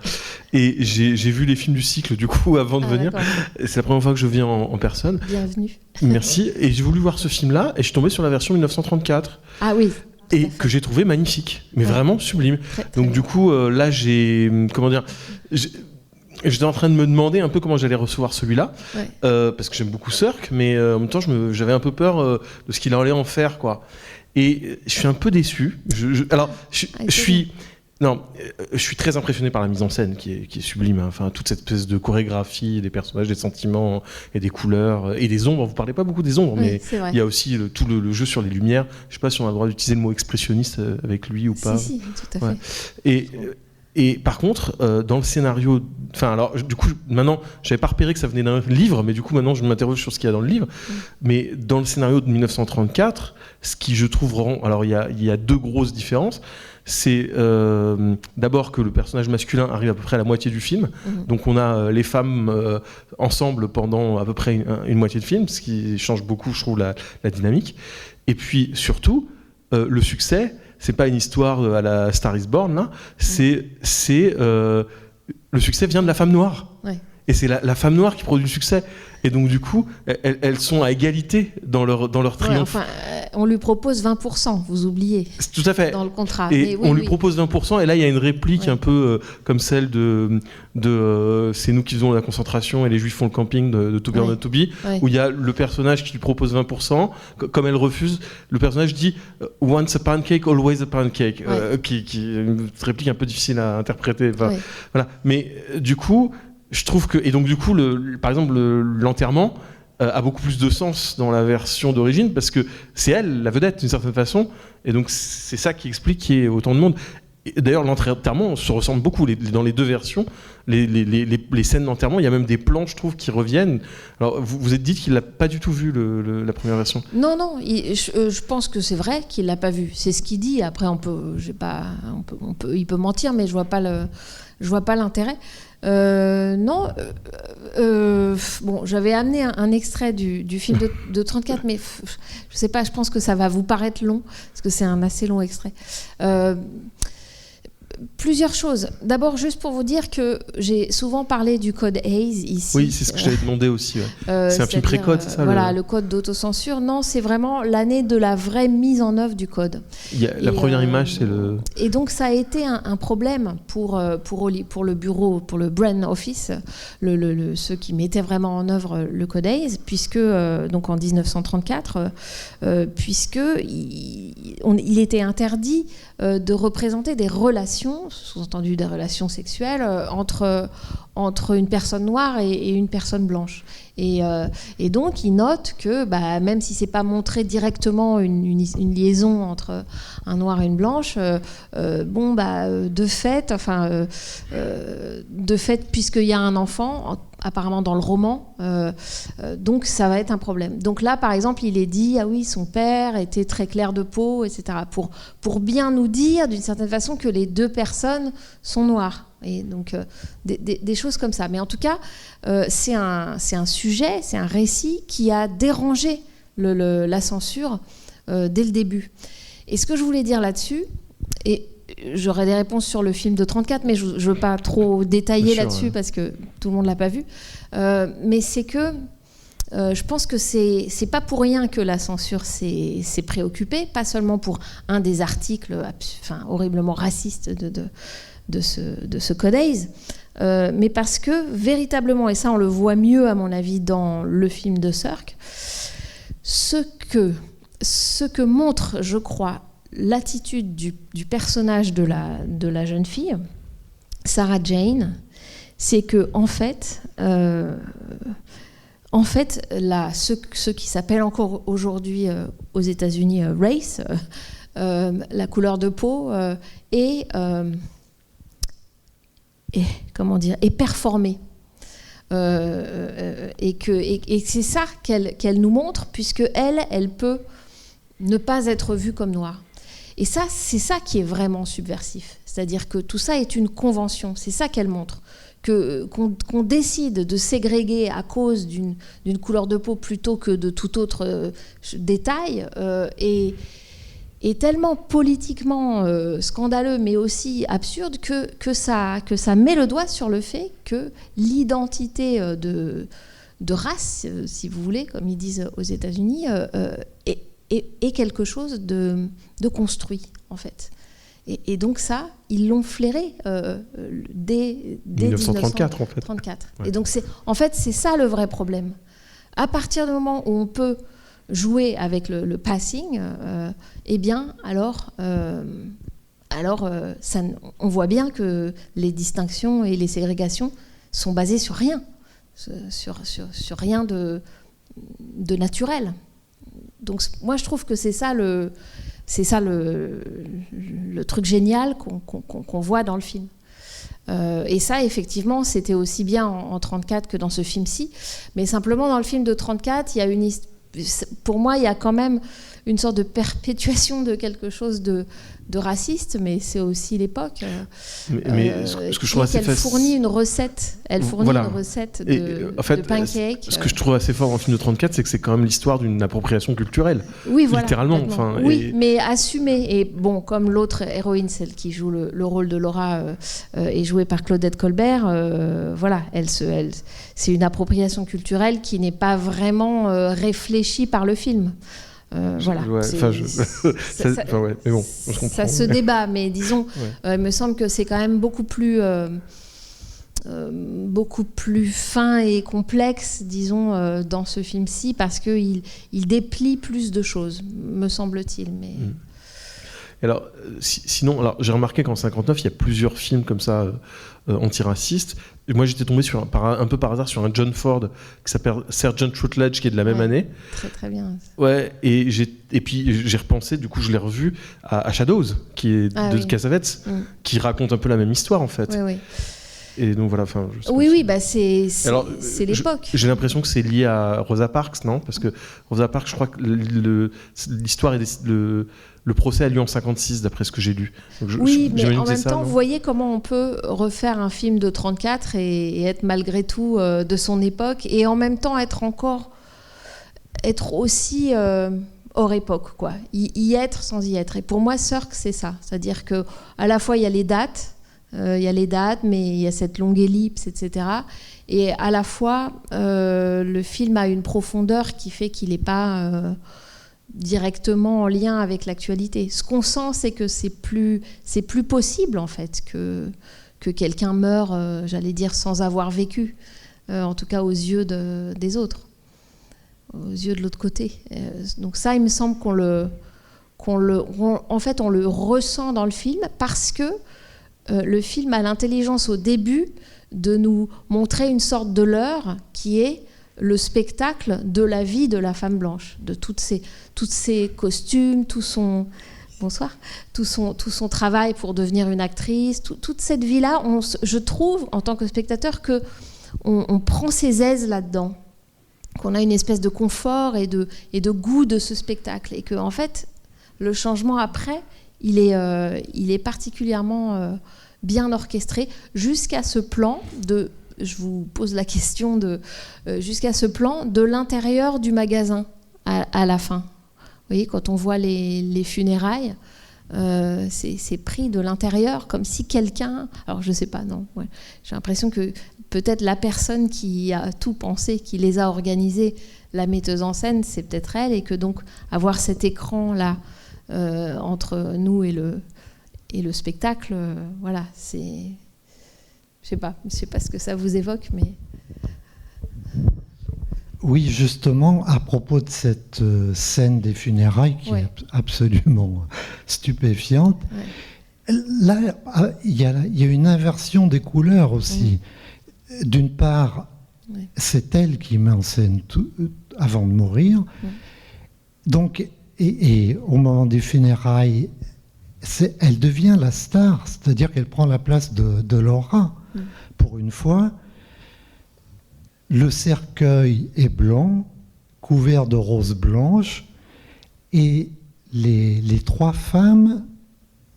et j'ai vu les films du cycle du coup avant de venir. D'accord. C'est la première fois que je viens en personne. Bienvenue. Merci. Et j'ai voulu voir ce film-là et je suis tombé sur la version 1934. Ah oui. Et que j'ai trouvé magnifique, mais vraiment sublime. Très Donc bien. Du coup, là, j'étais en train de me demander un peu comment j'allais recevoir celui-là, parce que j'aime beaucoup Sirk, mais en même temps, j'avais un peu peur de ce qu'il allait en faire, quoi. Et je suis un peu déçu. Je suis très impressionné par la mise en scène qui est sublime. Hein. Enfin, toute cette espèce de chorégraphie des personnages, des sentiments et des couleurs et des ombres. Vous parlez pas beaucoup des ombres, mais il y a aussi tout le jeu sur les lumières. Je sais pas si on a le droit d'utiliser le mot expressionniste avec lui ou pas. Si, tout à fait. Et par contre, dans le scénario, du coup, maintenant, j'avais pas repéré que ça venait d'un livre, mais du coup, maintenant, je m'interroge sur ce qu'il y a dans le livre. Mais dans le scénario de 1934, ce qui, je trouve, alors il y a deux grosses différences. C'est d'abord que le personnage masculin arrive à peu près à la moitié du film. Donc on a les femmes ensemble pendant à peu près une moitié de film, ce qui change beaucoup, je trouve, la dynamique. Et puis, surtout, le succès... C'est pas une histoire à la Star is Born, là. Le succès vient de la femme noire. Ouais. Et c'est la femme noire qui produit le succès. Et donc, du coup, elles sont à égalité dans leur triomphe. On lui propose 20%, vous oubliez. Tout à fait. Dans le contrat. Et on lui propose 20%, et là, il y a une réplique un peu comme celle de c'est nous qui faisons la concentration et les Juifs font le camping de To Be or Not To Be, où il y a le personnage qui lui propose 20%. Comme elle refuse, le personnage dit Once a pancake, always a pancake, qui est une réplique un peu difficile à interpréter. Voilà. Mais du coup... Je trouve que, et donc du coup, par exemple, l'enterrement a beaucoup plus de sens dans la version d'origine parce que c'est elle, la vedette, d'une certaine façon, et donc c'est ça qui explique qu'il y ait autant de monde. Et d'ailleurs, l'enterrement se ressemble beaucoup dans les deux versions. Les scènes d'enterrement, il y a même des plans, je trouve, qui reviennent. Alors, vous êtes dit qu'il n'a pas du tout vu la première version. Non, je pense que c'est vrai qu'il l'a pas vu. C'est ce qu'il dit. Après, il peut mentir, mais je vois pas l'intérêt. Bon, j'avais amené un extrait du film de 34, mais je sais pas, je pense que ça va vous paraître long, parce que c'est un assez long extrait. Plusieurs choses. D'abord, juste pour vous dire que j'ai souvent parlé du code Hays ici. Oui, c'est ce que j'avais demandé aussi. Ouais. C'est un film pré-code, c'est ça? Voilà, le code d'autocensure. Non, c'est vraiment l'année de la vraie mise en œuvre du code. La première image, c'est le... Et donc, ça a été un problème pour le bureau, pour le Brain Office, ceux qui mettaient vraiment en œuvre le code Hays, puisque, donc en 1934, il était interdit de représenter des relations, sous-entendu des relations sexuelles, entre une personne noire et une personne blanche. Et donc, il note que même si c'est pas montré directement une liaison entre un noir et une blanche, de fait, puisqu'il y a un enfant, apparemment dans le roman, donc ça va être un problème. Donc là, par exemple, il est dit, ah oui, son père était très clair de peau, etc., pour bien nous dire, d'une certaine façon, que les deux personnes sont noires. Et donc, des choses comme ça. Mais en tout cas, c'est un sujet, c'est un récit qui a dérangé la censure dès le début. Et ce que je voulais dire là-dessus, et j'aurais des réponses sur le film de 34, mais je ne veux pas trop détailler là-dessus parce que tout le monde ne l'a pas vu. Mais c'est que Je pense que c'est pas pour rien que la censure s'est préoccupée, pas seulement pour un des articles horriblement racistes de ce Codays, mais parce que véritablement, et ça on le voit mieux à mon avis dans le film de Sirk, ce que montre, je crois, l'attitude du personnage de la jeune fille, Sarah Jane, c'est que en fait, ce qui s'appelle encore aujourd'hui aux États-Unis race, la couleur de peau, est performée. Et c'est ça qu'elle nous montre, puisque elle peut ne pas être vue comme noire. Et ça, c'est ça qui est vraiment subversif. C'est-à-dire que tout ça est une convention. C'est ça qu'elle montre. Qu'on décide de ségréguer à cause d'une couleur de peau plutôt que de tout autre détail est tellement politiquement scandaleux, mais aussi absurde, que ça met le doigt sur le fait que l'identité de race, si vous voulez, comme ils disent aux États-Unis, est quelque chose de construit, en fait. Et donc ça, ils l'ont flairé dès 1934, en fait. 34. Ouais. Et donc c'est ça le vrai problème. À partir du moment où on peut jouer avec le passing, eh bien alors on voit bien que les distinctions et les ségrégations sont basées sur rien, sur rien de naturel. Donc moi je trouve que c'est ça le truc génial qu'on voit dans le film. Et ça, effectivement, c'était aussi bien en 34 que dans ce film-ci. Mais simplement, dans le film de 34, pour moi, il y a quand même une sorte de perpétuation de quelque chose de raciste, mais c'est aussi l'époque. Mais ce que je trouve assez elle fournit une recette. Elle fournit une recette de pancake. Ce que je trouve assez fort dans le film de 34, c'est que c'est quand même l'histoire d'une appropriation culturelle. Oui, voilà. Littéralement. Mais assumée. Et bon, comme l'autre héroïne, celle qui joue le rôle de Laura, est jouée par Claudette Colbert, c'est une appropriation culturelle qui n'est pas vraiment réfléchie par le film. Voilà. Mais bon, je comprends. Ça se débat, mais disons, il me semble que c'est quand même beaucoup plus fin et complexe, disons, dans ce film-ci, parce qu'il déplie plus de choses, me semble-t-il. Mais... Alors, sinon, j'ai remarqué qu'en 59, il y a plusieurs films comme ça antiracistes. Et moi, j'étais tombé un peu par hasard sur un John Ford qui s'appelle Sergeant Rutledge, qui est de la même année. Très très bien. Ouais, et puis j'ai repensé, du coup, je l'ai revu à Shadows, qui est de Cassavetes, qui raconte un peu la même histoire en fait. Oui. Et donc voilà, c'est l'époque. J'ai l'impression que c'est lié à Rosa Parks, non ? Parce que Rosa Parks, je crois que l'histoire le procès a lieu en 56, d'après ce que j'ai lu. Donc mais en même temps, vous voyez comment on peut refaire un film de 34 et être malgré tout de son époque, et en même temps être aussi hors époque, quoi. Y être sans y être. Et pour moi, Sirk, c'est ça. C'est-à-dire que à la fois il y a les dates, mais il y a cette longue ellipse, etc. Et à la fois, le film a une profondeur qui fait qu'il n'est pas directement en lien avec l'actualité. Ce qu'on sent, c'est que c'est plus possible, en fait, que quelqu'un meure, j'allais dire, sans avoir vécu, en tout cas aux yeux des autres, aux yeux de l'autre côté. Donc ça, il me semble qu'on le ressent dans le film, parce que le film a l'intelligence au début de nous montrer une sorte de leurre qui est le spectacle de la vie de la femme blanche, de toutes ces costumes, tout son travail pour devenir une actrice, toute cette vie-là, je trouve, en tant que spectateur, que on prend ses aises là-dedans, qu'on a une espèce de confort et de goût de ce spectacle, et que en fait, le changement après, il est particulièrement bien orchestré, jusqu'à ce plan je vous pose la question jusqu'à ce plan de l'intérieur du magasin à la fin. Vous voyez, quand on voit les funérailles, c'est pris de l'intérieur, comme si quelqu'un... Alors, je ne sais pas, non. Ouais. J'ai l'impression que peut-être la personne qui a tout pensé, qui les a organisés, la metteuse en scène, c'est peut-être elle, et que donc avoir cet écran-là entre nous et le spectacle, voilà, c'est... Je sais pas ce que ça vous évoque, mais... Oui, justement, à propos de cette scène des funérailles qui est absolument stupéfiante, là, il y a une inversion des couleurs aussi. D'une part, c'est elle qui met en scène tout, avant de mourir. Donc, et au moment des funérailles, elle devient la star, c'est-à-dire qu'elle prend la place de Laura. Pour une fois, le cercueil est blanc, couvert de roses blanches, et les trois femmes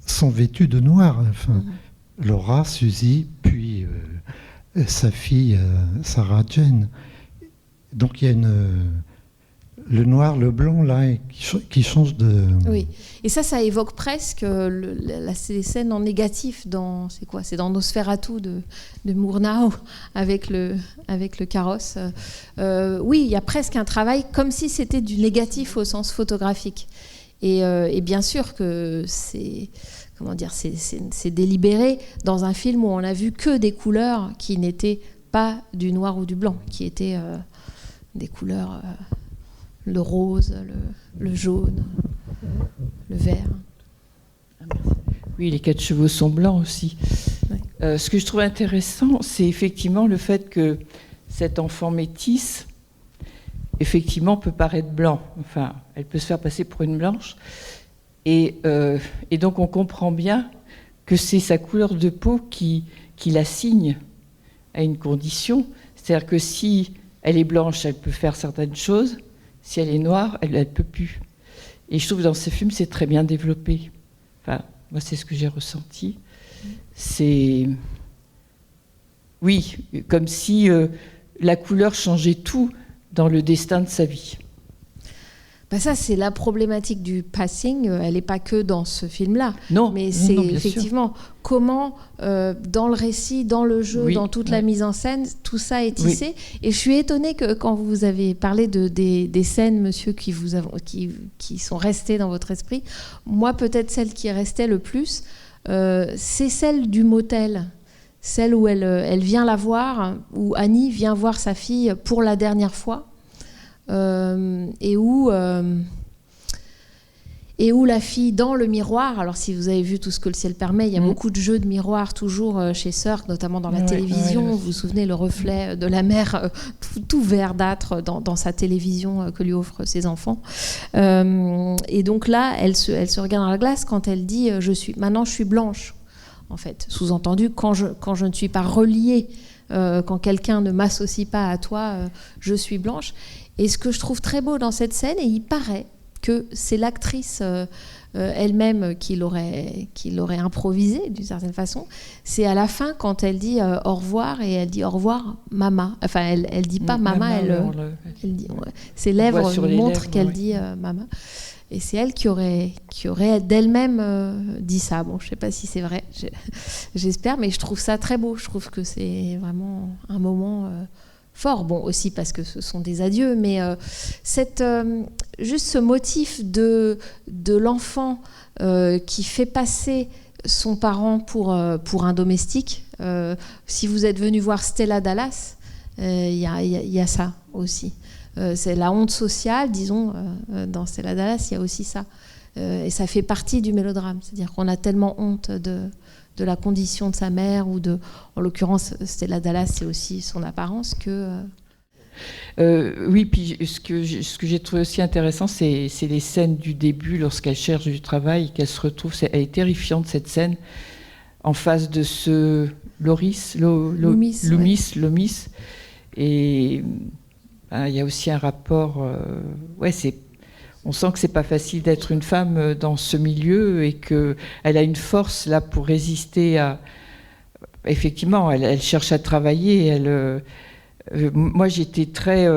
sont vêtues de noir. Enfin, Laura, Suzy, puis sa fille Sarah Jane. Donc il y a le noir, le blanc là qui change de... Oui, et ça évoque presque les scènes en négatif dans... C'est quoi ? C'est dans Nosferatu de Murnau avec le carrosse. Oui, il y a presque un travail comme si c'était du négatif au sens photographique. Et bien sûr que c'est... Comment dire, c'est délibéré dans un film où on n'a vu que des couleurs qui n'étaient pas du noir ou du blanc, qui étaient des couleurs, le rose, le jaune, le vert. Oui, les 4 chevaux sont blancs aussi. Ouais. Ce que je trouve intéressant, c'est effectivement le fait que cet enfant métisse, effectivement, peut paraître blanc. Enfin, elle peut se faire passer pour une blanche. Et donc on comprend bien que c'est sa couleur de peau qui l'assigne à une condition. C'est-à-dire que si elle est blanche, elle peut faire certaines choses. Si elle est noire, elle ne peut plus. Et je trouve que dans ces films, c'est très bien développé. Enfin, moi, c'est ce que j'ai ressenti. C'est... Oui, comme si la couleur changeait tout dans le destin de sa vie. Ben ça, c'est la problématique du passing. Elle n'est pas que dans ce film-là. Non, mais c'est bien effectivement sûr. Comment, dans le récit, dans le jeu, dans toute la mise en scène, tout ça est tissé. Et je suis étonnée que quand vous avez parlé des scènes, monsieur, qui sont restées dans votre esprit, moi, peut-être celle qui restait le plus, c'est celle du motel. Celle où elle vient la voir, où Annie vient voir sa fille pour la dernière fois. Et où la fille dans le miroir, alors si vous avez vu Tout ce que le ciel permet, il y a beaucoup de jeux de miroir toujours chez Cirque, notamment dans la télévision. Vous vous souvenez le reflet de la mère tout verdâtre dans sa télévision que lui offrent ses enfants. Et donc là, elle se regarde dans la glace quand elle dit maintenant je suis blanche. En fait, sous-entendu, quand je ne suis pas reliée, quand quelqu'un ne m'associe pas à toi, je suis blanche. Et ce que je trouve très beau dans cette scène, et il paraît que c'est l'actrice elle-même qui l'aurait improvisé d'une certaine façon, c'est à la fin quand elle dit au revoir, et elle dit au revoir mama. Enfin, elle dit pas mama, elle dit, ses lèvres montrent qu'elle dit mama. Et c'est elle qui aurait d'elle-même dit ça. Bon, je sais pas si c'est vrai, j'espère, mais je trouve ça très beau. Je trouve que c'est vraiment un moment... fort, bon aussi parce que ce sont des adieux, mais juste ce motif de l'enfant qui fait passer son parent pour un domestique. Si vous êtes venu voir Stella Dallas, il y a ça aussi. C'est la honte sociale, disons, dans Stella Dallas, il y a aussi ça. Et ça fait partie du mélodrame, c'est-à-dire qu'on a tellement honte de la condition de sa mère, ou en l'occurrence, Stella Dallas, c'est aussi son apparence que... Oui, puis ce que j'ai trouvé aussi intéressant, c'est les scènes du début, lorsqu'elle cherche du travail, qu'elle se retrouve, elle est terrifiante, cette scène, en face de ce Loomis. Et il y a aussi un rapport... on sent que c'est pas facile d'être une femme dans ce milieu, et qu'elle a une force là pour résister à... Effectivement, elle cherche à travailler. Moi, j'étais très...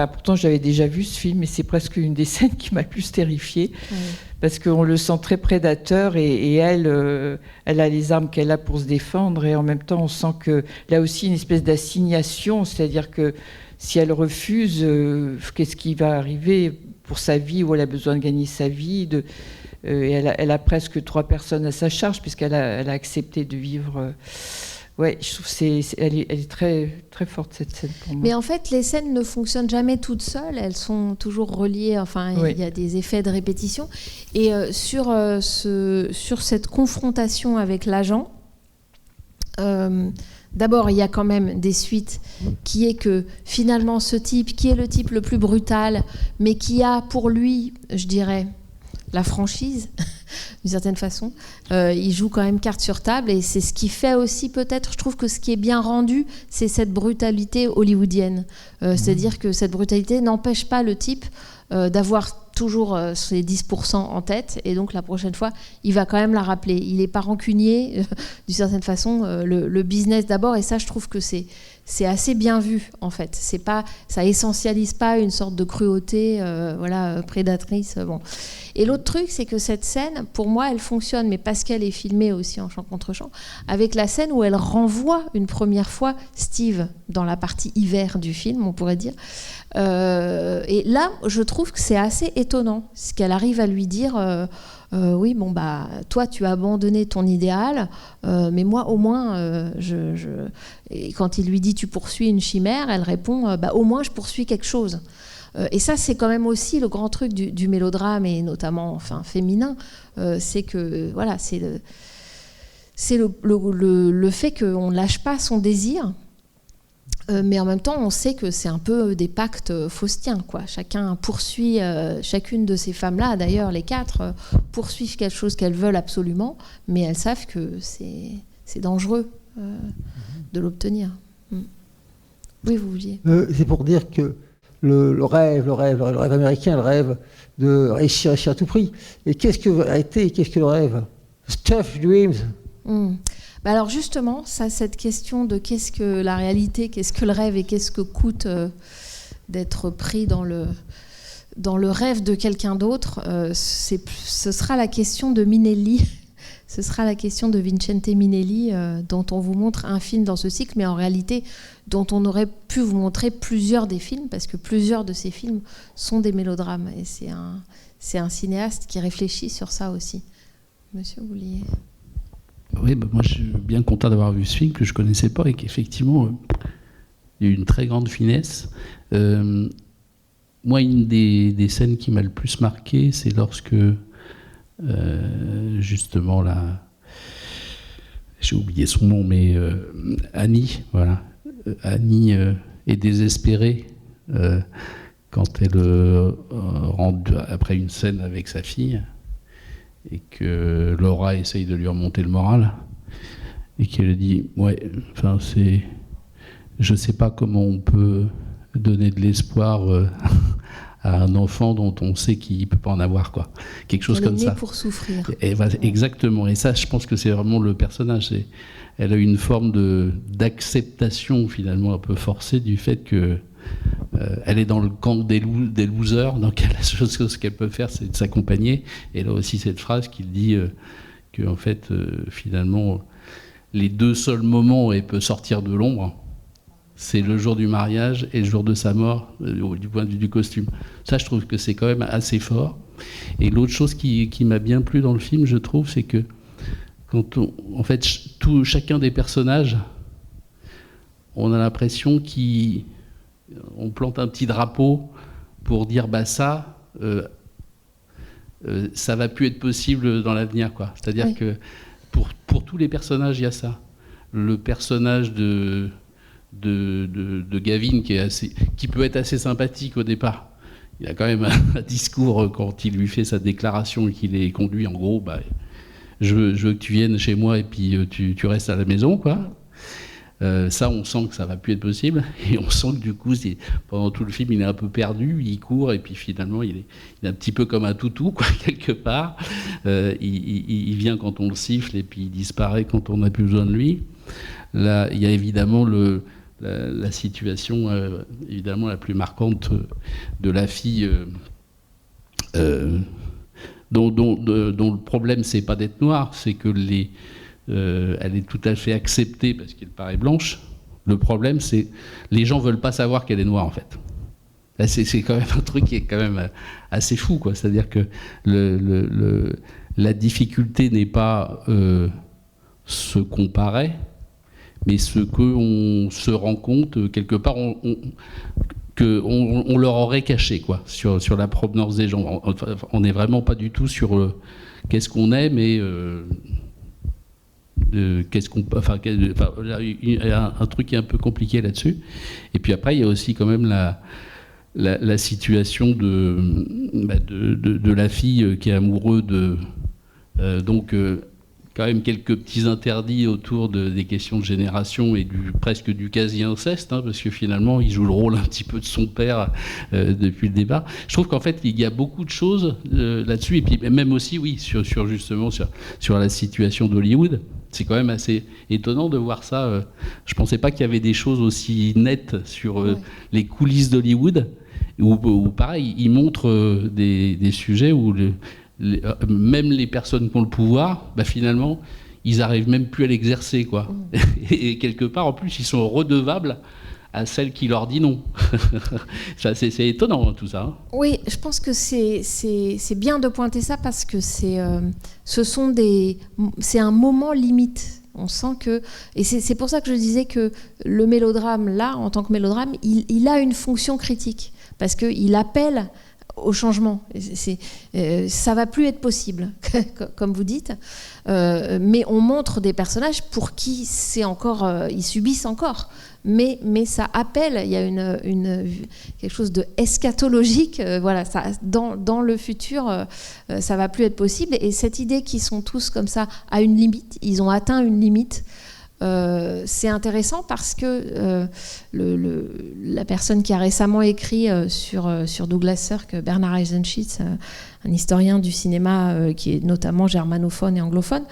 pourtant, j'avais déjà vu ce film, et c'est presque une des scènes qui m'a le plus terrifiée, parce qu'on le sent très prédateur, et elle a les armes qu'elle a pour se défendre, et en même temps, on sent que là aussi une espèce d'assignation, c'est-à-dire que si elle refuse, qu'est-ce qui va arriver pour sa vie, où elle a besoin de gagner sa vie. Et elle a presque 3 personnes à sa charge, puisqu'elle a accepté de vivre. Ouais, je trouve elle est très, très forte, cette scène, pour moi. Mais en fait, les scènes ne fonctionnent jamais toutes seules, elles sont toujours reliées, enfin, il y a des effets de répétition. Et sur cette confrontation avec l'agent, d'abord, il y a quand même des suites qui est que finalement ce type, qui est le type le plus brutal, mais qui a pour lui, je dirais, la franchise, d'une certaine façon, il joue quand même carte sur table, et c'est ce qui fait aussi peut-être, je trouve que ce qui est bien rendu, c'est cette brutalité hollywoodienne. C'est-à-dire que cette brutalité n'empêche pas le type d'avoir toujours ses 10% en tête, et donc la prochaine fois, il va quand même la rappeler. Il n'est pas rancunier, d'une certaine façon, le business d'abord, et ça, je trouve que c'est assez bien vu, en fait. C'est pas, ça essentialise pas une sorte de cruauté prédatrice. Bon. Et l'autre truc, c'est que cette scène, pour moi, elle fonctionne, mais parce qu'elle est filmée aussi en chant contre chant, avec la scène où elle renvoie une première fois Steve dans la partie hiver du film, on pourrait dire. Et là, je trouve que c'est assez étonnant, ce qu'elle arrive à lui dire. Oui, bon, bah, toi, tu as abandonné ton idéal, mais moi, au moins, Et quand il lui dit tu poursuis une chimère, elle répond bah, au moins, je poursuis quelque chose. Et ça, c'est quand même aussi le grand truc du mélodrame, et notamment enfin, féminin, c'est que voilà, c'est le fait qu'on ne lâche pas son désir. Mais en même temps, on sait que c'est un peu des pactes faustiens, quoi. Chacun poursuit, chacune de ces femmes-là, d'ailleurs les 4, poursuivent quelque chose qu'elles veulent absolument, mais elles savent que c'est dangereux de l'obtenir. Oui, vous vouliez. C'est pour dire que le rêve américain, le rêve de réussir à tout prix. Et qu'est-ce que le rêve? Stuff Dreams. Bah alors justement, cette question de qu'est-ce que la réalité, qu'est-ce que le rêve, et qu'est-ce que coûte d'être pris dans le rêve de quelqu'un d'autre, ce sera la question de Minelli, ce sera la question de Vincente Minelli, dont on vous montre un film dans ce cycle, mais en réalité dont on aurait pu vous montrer plusieurs des films, parce que plusieurs de ces films sont des mélodrames, et c'est un cinéaste qui réfléchit sur ça aussi. Monsieur, vous vouliez... Oui, bah moi je suis bien content d'avoir vu ce film que je ne connaissais pas, et qu'effectivement il y a eu une très grande finesse. Moi, une des scènes qui m'a le plus marqué, c'est lorsque justement j'ai oublié son nom, mais Annie, voilà, Annie est désespérée quand elle rentre après une scène avec sa fille, et que Laura essaye de lui remonter le moral, et qu'elle dit ouais, enfin je sais pas comment on peut donner de l'espoir à un enfant dont on sait qu'il peut pas en avoir, quoi, quelque chose comme ça. Pour souffrir. Et exactement. Et ça, je pense que c'est vraiment le personnage. Elle a une forme d'acceptation finalement un peu forcée du fait que elle est dans le camp des losers, donc la seule chose qu'elle peut faire, c'est de s'accompagner. Et là aussi, cette phrase qu'il dit que en fait, finalement, les 2 seuls moments où elle peut sortir de l'ombre, c'est le jour du mariage et le jour de sa mort, du point de vue du costume. Ça, je trouve que c'est quand même assez fort. Et l'autre chose qui m'a bien plu dans le film, je trouve, c'est que quand en fait, chacun des personnages, on a l'impression on plante un petit drapeau pour dire bah ça va plus être possible dans l'avenir, quoi. C'est-à-dire que pour tous les personnages, il y a ça. Le personnage de Gavin qui peut être assez sympathique au départ. Il a quand même un discours quand il lui fait sa déclaration et qu'il est conduit en gros, bah, je veux que tu viennes chez moi et puis tu restes à la maison, quoi. Ça, on sent que ça va plus être possible, et on sent que du coup, pendant tout le film, il est un peu perdu, il court, et puis finalement, il est un petit peu comme un toutou, quoi, quelque part. Il vient quand on le siffle, et puis il disparaît quand on n'a plus besoin de lui. Là, il y a évidemment la situation évidemment la plus marquante de la fille, dont le problème, c'est pas d'être noire, c'est que elle est tout à fait acceptée parce qu'elle paraît blanche Le problème, c'est les gens veulent pas savoir qu'elle est noire, en fait. Là, c'est quand même un truc qui est quand même assez fou, quoi. C'est-à-dire que la difficulté n'est pas ce qu'on paraît, mais ce qu'on se rend compte, quelque part, qu'on leur aurait caché, quoi, sur la provenance des gens. On n'est vraiment pas du tout sur qu'est-ce qu'on est, mais qu'est-ce qu'on... Enfin, il y a un truc qui est un peu compliqué là-dessus. Et puis après, il y a aussi quand même la situation de la fille qui est amoureuse de... quand même quelques petits interdits autour des questions de génération et presque du quasi-inceste, hein, parce que finalement, il joue le rôle un petit peu de son père depuis le départ. Je trouve qu'en fait, il y a beaucoup de choses là-dessus, et puis même aussi, oui, justement sur la situation d'Hollywood. C'est quand même assez étonnant de voir ça. Je ne pensais pas qu'il y avait des choses aussi nettes sur les coulisses d'Hollywood, où pareil, ils montrent des sujets où... même les personnes qui ont le pouvoir, finalement, ils n'arrivent même plus à l'exercer, quoi. Et quelque part, en plus, ils sont redevables à celle qui leur dit non. C'est étonnant, tout ça. Hein. Oui, je pense que c'est bien de pointer ça parce que c'est un moment limite. On sent que... Et c'est pour ça que je disais que le mélodrame, là, en tant que mélodrame, il a une fonction critique. Parce qu'il appelle... au changement. Ça va plus être possible, comme vous dites. Mais on montre des personnages pour qui c'est encore, ils subissent encore. Mais ça appelle, il y a quelque chose de eschatologique. Voilà, ça, dans le futur, ça va plus être possible. Et cette idée qu'ils sont tous comme ça à une limite, ils ont atteint une limite. C'est intéressant parce que la personne qui a récemment écrit sur Douglas Sirk, Bernard Eisenschitz, un historien du cinéma qui est notamment germanophone et anglophone,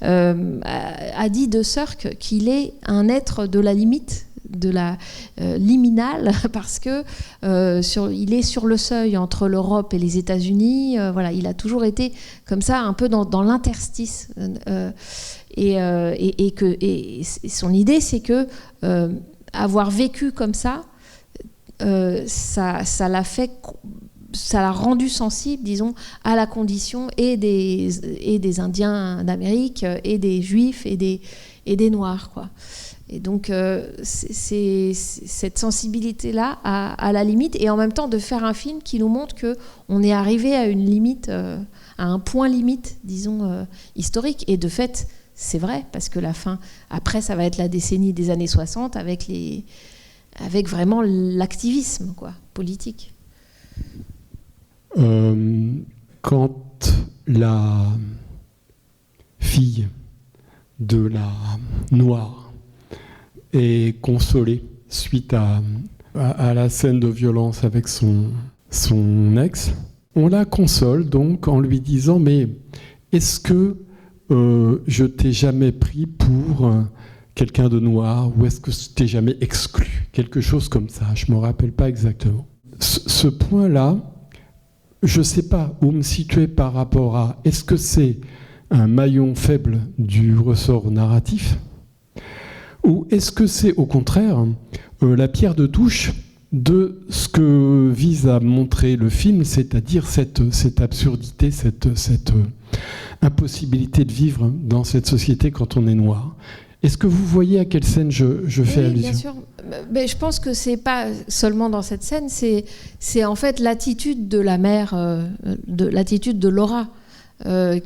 a dit de Sirk qu'il est un être de la limite, de la liminale, parce que il est sur le seuil entre l'Europe et les États-Unis. Voilà, il a toujours été comme ça, un peu dans l'interstice. Et son idée, c'est que avoir vécu comme ça, ça l'a rendu sensible, disons, à la condition et des Indiens d'Amérique, et des Juifs, et des Noirs, quoi. Et donc, c'est cette sensibilité-là à la limite, et en même temps de faire un film qui nous montre qu'on est arrivé à une limite, à un point limite, disons, historique. Et de fait, c'est vrai, parce que la fin, après, ça va être la décennie des années 60 avec vraiment l'activisme, quoi, politique. Quand la fille de la noire est consolée suite à la scène de violence avec son ex, on la console donc en lui disant « Mais est-ce que je t'ai jamais pris pour quelqu'un de noir ou est-ce que je t'ai jamais exclu ?» Quelque chose comme ça, je ne me rappelle pas exactement. Ce point-là, je ne sais pas où me situer par rapport à est-ce que c'est un maillon faible du ressort narratif ou est-ce que c'est au contraire la pierre de touche de ce que vise à montrer le film, c'est-à-dire cette absurdité, cette impossibilité de vivre dans cette société quand on est noir. Est-ce que vous voyez à quelle scène je fais allusion ? Bien sûr. Mais je pense que c'est pas seulement dans cette scène, c'est en fait l'attitude de la mère, l'attitude de Laura,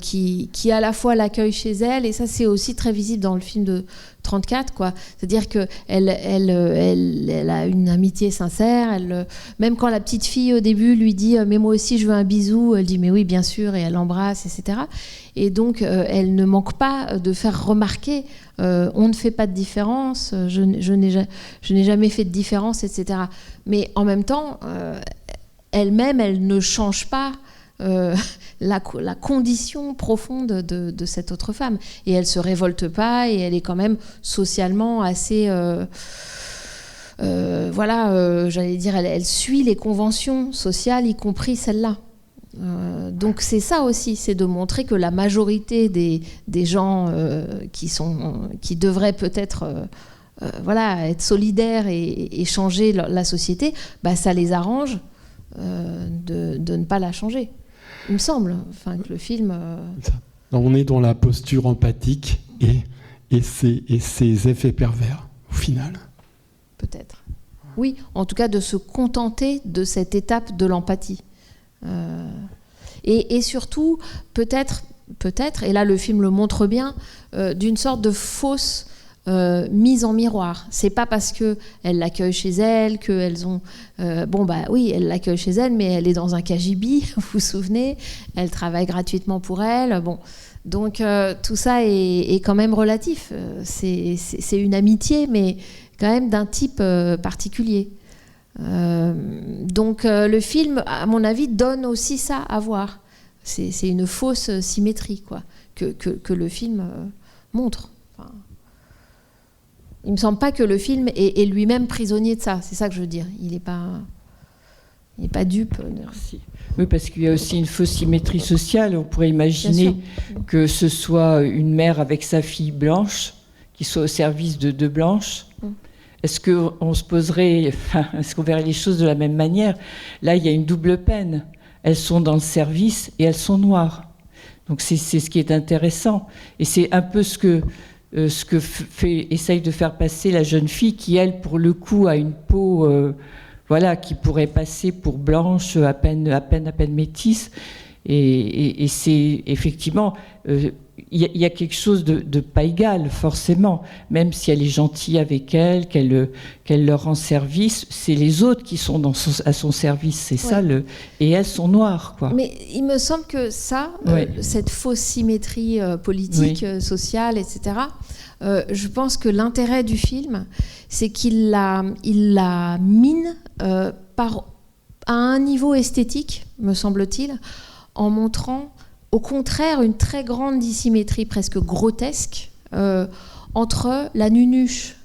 qui à la fois l'accueille chez elle, et ça c'est aussi très visible dans le film de 34, quoi. C'est-à-dire qu'elle a une amitié sincère, même quand la petite fille au début lui dit « mais moi aussi je veux un bisou », elle dit « mais oui bien sûr », et elle l'embrasse, etc. Et donc elle ne manque pas de faire remarquer « on ne fait pas de différence, je n'ai jamais fait de différence », etc. Mais en même temps, elle-même, elle ne change pas la condition profonde de cette autre femme, et elle se révolte pas, et elle est quand même socialement assez j'allais dire, elle suit les conventions sociales, y compris celle-là. Donc c'est ça aussi, c'est de montrer que la majorité des gens qui devraient peut-être être solidaires et changer la société, ça les arrange de ne pas la changer. Il me semble, que le film... On est dans la posture empathique et ses effets pervers, au final. Peut-être. Oui, en tout cas de se contenter de cette étape de l'empathie. Et surtout, peut-être, et là le film le montre bien, d'une sorte de fausse mise en miroir. C'est pas parce qu'elle l'accueille chez elle qu'elles ont... oui, elle l'accueille chez elle, mais elle est dans un KGB, vous vous souvenez, elle travaille gratuitement pour elle. Donc tout ça est quand même relatif. C'est une amitié, mais quand même d'un type particulier. Donc le film, à mon avis, donne aussi ça à voir. C'est une fausse symétrie, quoi, que le film montre. Il ne me semble pas que le film est lui-même prisonnier de ça. C'est ça que je veux dire. Il n'est pas dupe. Merci. Oui, parce qu'il y a aussi une fausse symétrie sociale. On pourrait imaginer que ce soit une mère avec sa fille blanche, qui soit au service de deux blanches. Est-ce qu'on se poserait, est-ce qu'on verrait les choses de la même manière? Là, il y a une double peine. Elles sont dans le service et elles sont noires. Donc c'est ce qui est intéressant. Et c'est un peu ce que essaye de faire passer la jeune fille qui, elle, pour le coup, a une peau qui pourrait passer pour blanche, à peine métisse. Et c'est effectivement... il y a quelque chose de pas égal, forcément. Même si elle est gentille avec elle, qu'elle leur rend service, c'est les autres qui sont à son service. C'est ça, et elles sont noires, quoi. Mais il me semble que ça, cette fausse symétrie politique, sociale, etc., je pense que l'intérêt du film, c'est qu'il la mine à un niveau esthétique, me semble-t-il, en montrant au contraire une très grande dissymétrie presque grotesque entre la nunuche,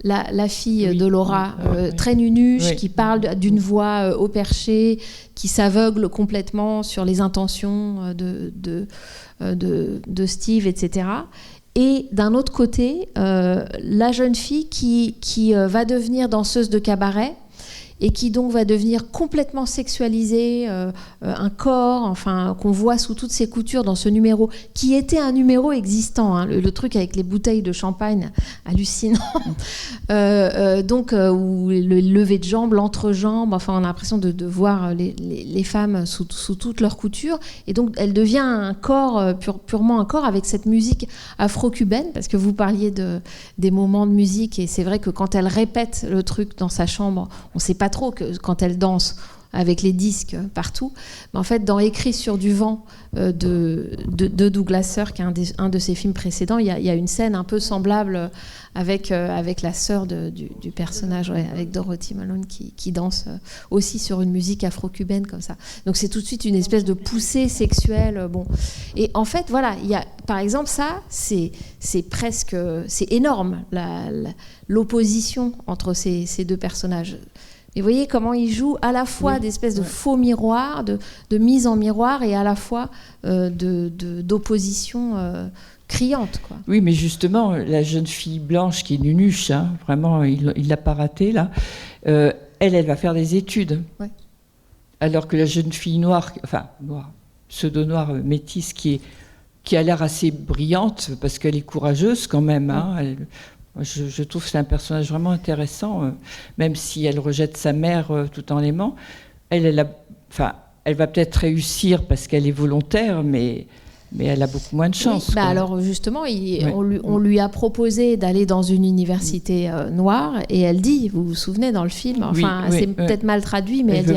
la fille de Laura, très nunuche, qui parle d'une voix au perché, qui s'aveugle complètement sur les intentions de Steve, etc. Et d'un autre côté, la jeune fille qui va devenir danseuse de cabaret, et qui donc va devenir complètement sexualisé, un corps, qu'on voit sous toutes ses coutures dans ce numéro, qui était un numéro existant, hein, le truc avec les bouteilles de champagne, hallucinant, donc où le lever de jambes, l'entrejambe, on a l'impression de voir les femmes sous toutes leurs coutures, et donc elle devient un corps, purement un corps, avec cette musique afro-cubaine, parce que vous parliez des moments de musique, et c'est vrai que quand elle répète le truc dans sa chambre, on ne sait pas trop que quand elle danse avec les disques partout, mais en fait dans Écrit sur du vent de Douglas Sirk, un de ses films précédents, il y a une scène un peu semblable avec la sœur du personnage, avec Dorothy Malone qui danse aussi sur une musique afro-cubaine comme ça. Donc c'est tout de suite une espèce de poussée sexuelle. Et en fait voilà, il y a par exemple ça, c'est énorme l'opposition entre ces deux personnages. Et vous voyez comment il joue à la fois d'espèces de faux miroirs, de mise en miroir, et à la fois d'opposition criante, quoi. Oui, mais justement, la jeune fille blanche qui est nunuche, hein, vraiment, il l'a pas ratée, là, elle va faire des études. Ouais. Alors que la jeune fille noire, pseudo-noire, métisse, qui a l'air assez brillante, parce qu'elle est courageuse quand même, hein, je trouve que c'est un personnage vraiment intéressant, même si elle rejette sa mère tout en l'aimant. Elle va peut-être réussir parce qu'elle est volontaire, mais elle a beaucoup moins de chance. Oui, alors justement, on lui a proposé d'aller dans une université noire, et elle dit, vous vous souvenez dans le film, c'est peut-être mal traduit, mais elle dit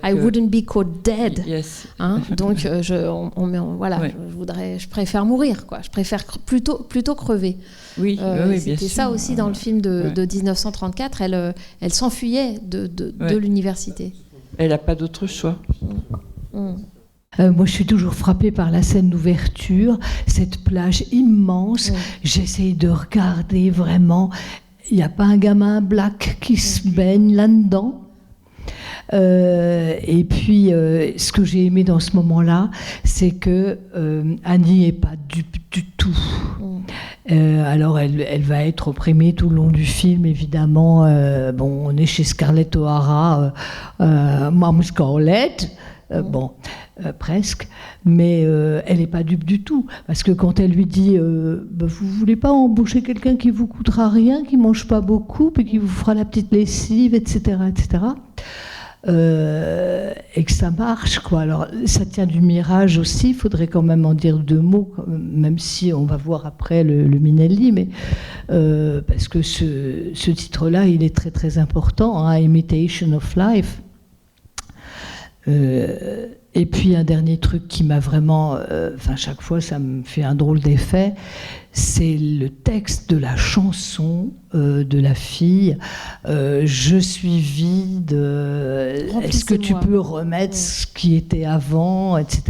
I wouldn't be caught dead. Yes. Hein, donc je préfère mourir, quoi. Je préfère plutôt crever. Oui, c'était bien ça sûr. Aussi dans le film de 1934. Elle s'enfuyait de l'université. Elle n'a pas d'autre choix. Moi, je suis toujours frappée par la scène d'ouverture, cette plage immense. J'essaye de regarder vraiment. Il n'y a pas un gamin black qui se baigne là-dedans. Et puis, ce que j'ai aimé dans ce moment-là, c'est que Annie n'est pas dupe du tout. Alors elle va être opprimée tout le long du film, évidemment. On est chez Scarlett O'Hara, Mom Scarlett, presque, mais elle n'est pas dupe du tout, parce que quand elle lui dit vous voulez pas embaucher quelqu'un qui vous coûtera rien, qui mange pas beaucoup, puis qui vous fera la petite lessive, etc., et que ça marche, quoi. Alors ça tient du Mirage aussi, il faudrait quand même en dire 2 mots, même si on va voir après le Minelli, mais parce que ce titre-là, il est très très important, hein, Imitation of Life. Et puis un dernier truc qui m'a vraiment, chaque fois ça me fait un drôle d'effet, c'est le texte de la chanson de la fille. Je suis vide. Est-ce que tu peux remettre ce qui était avant, etc.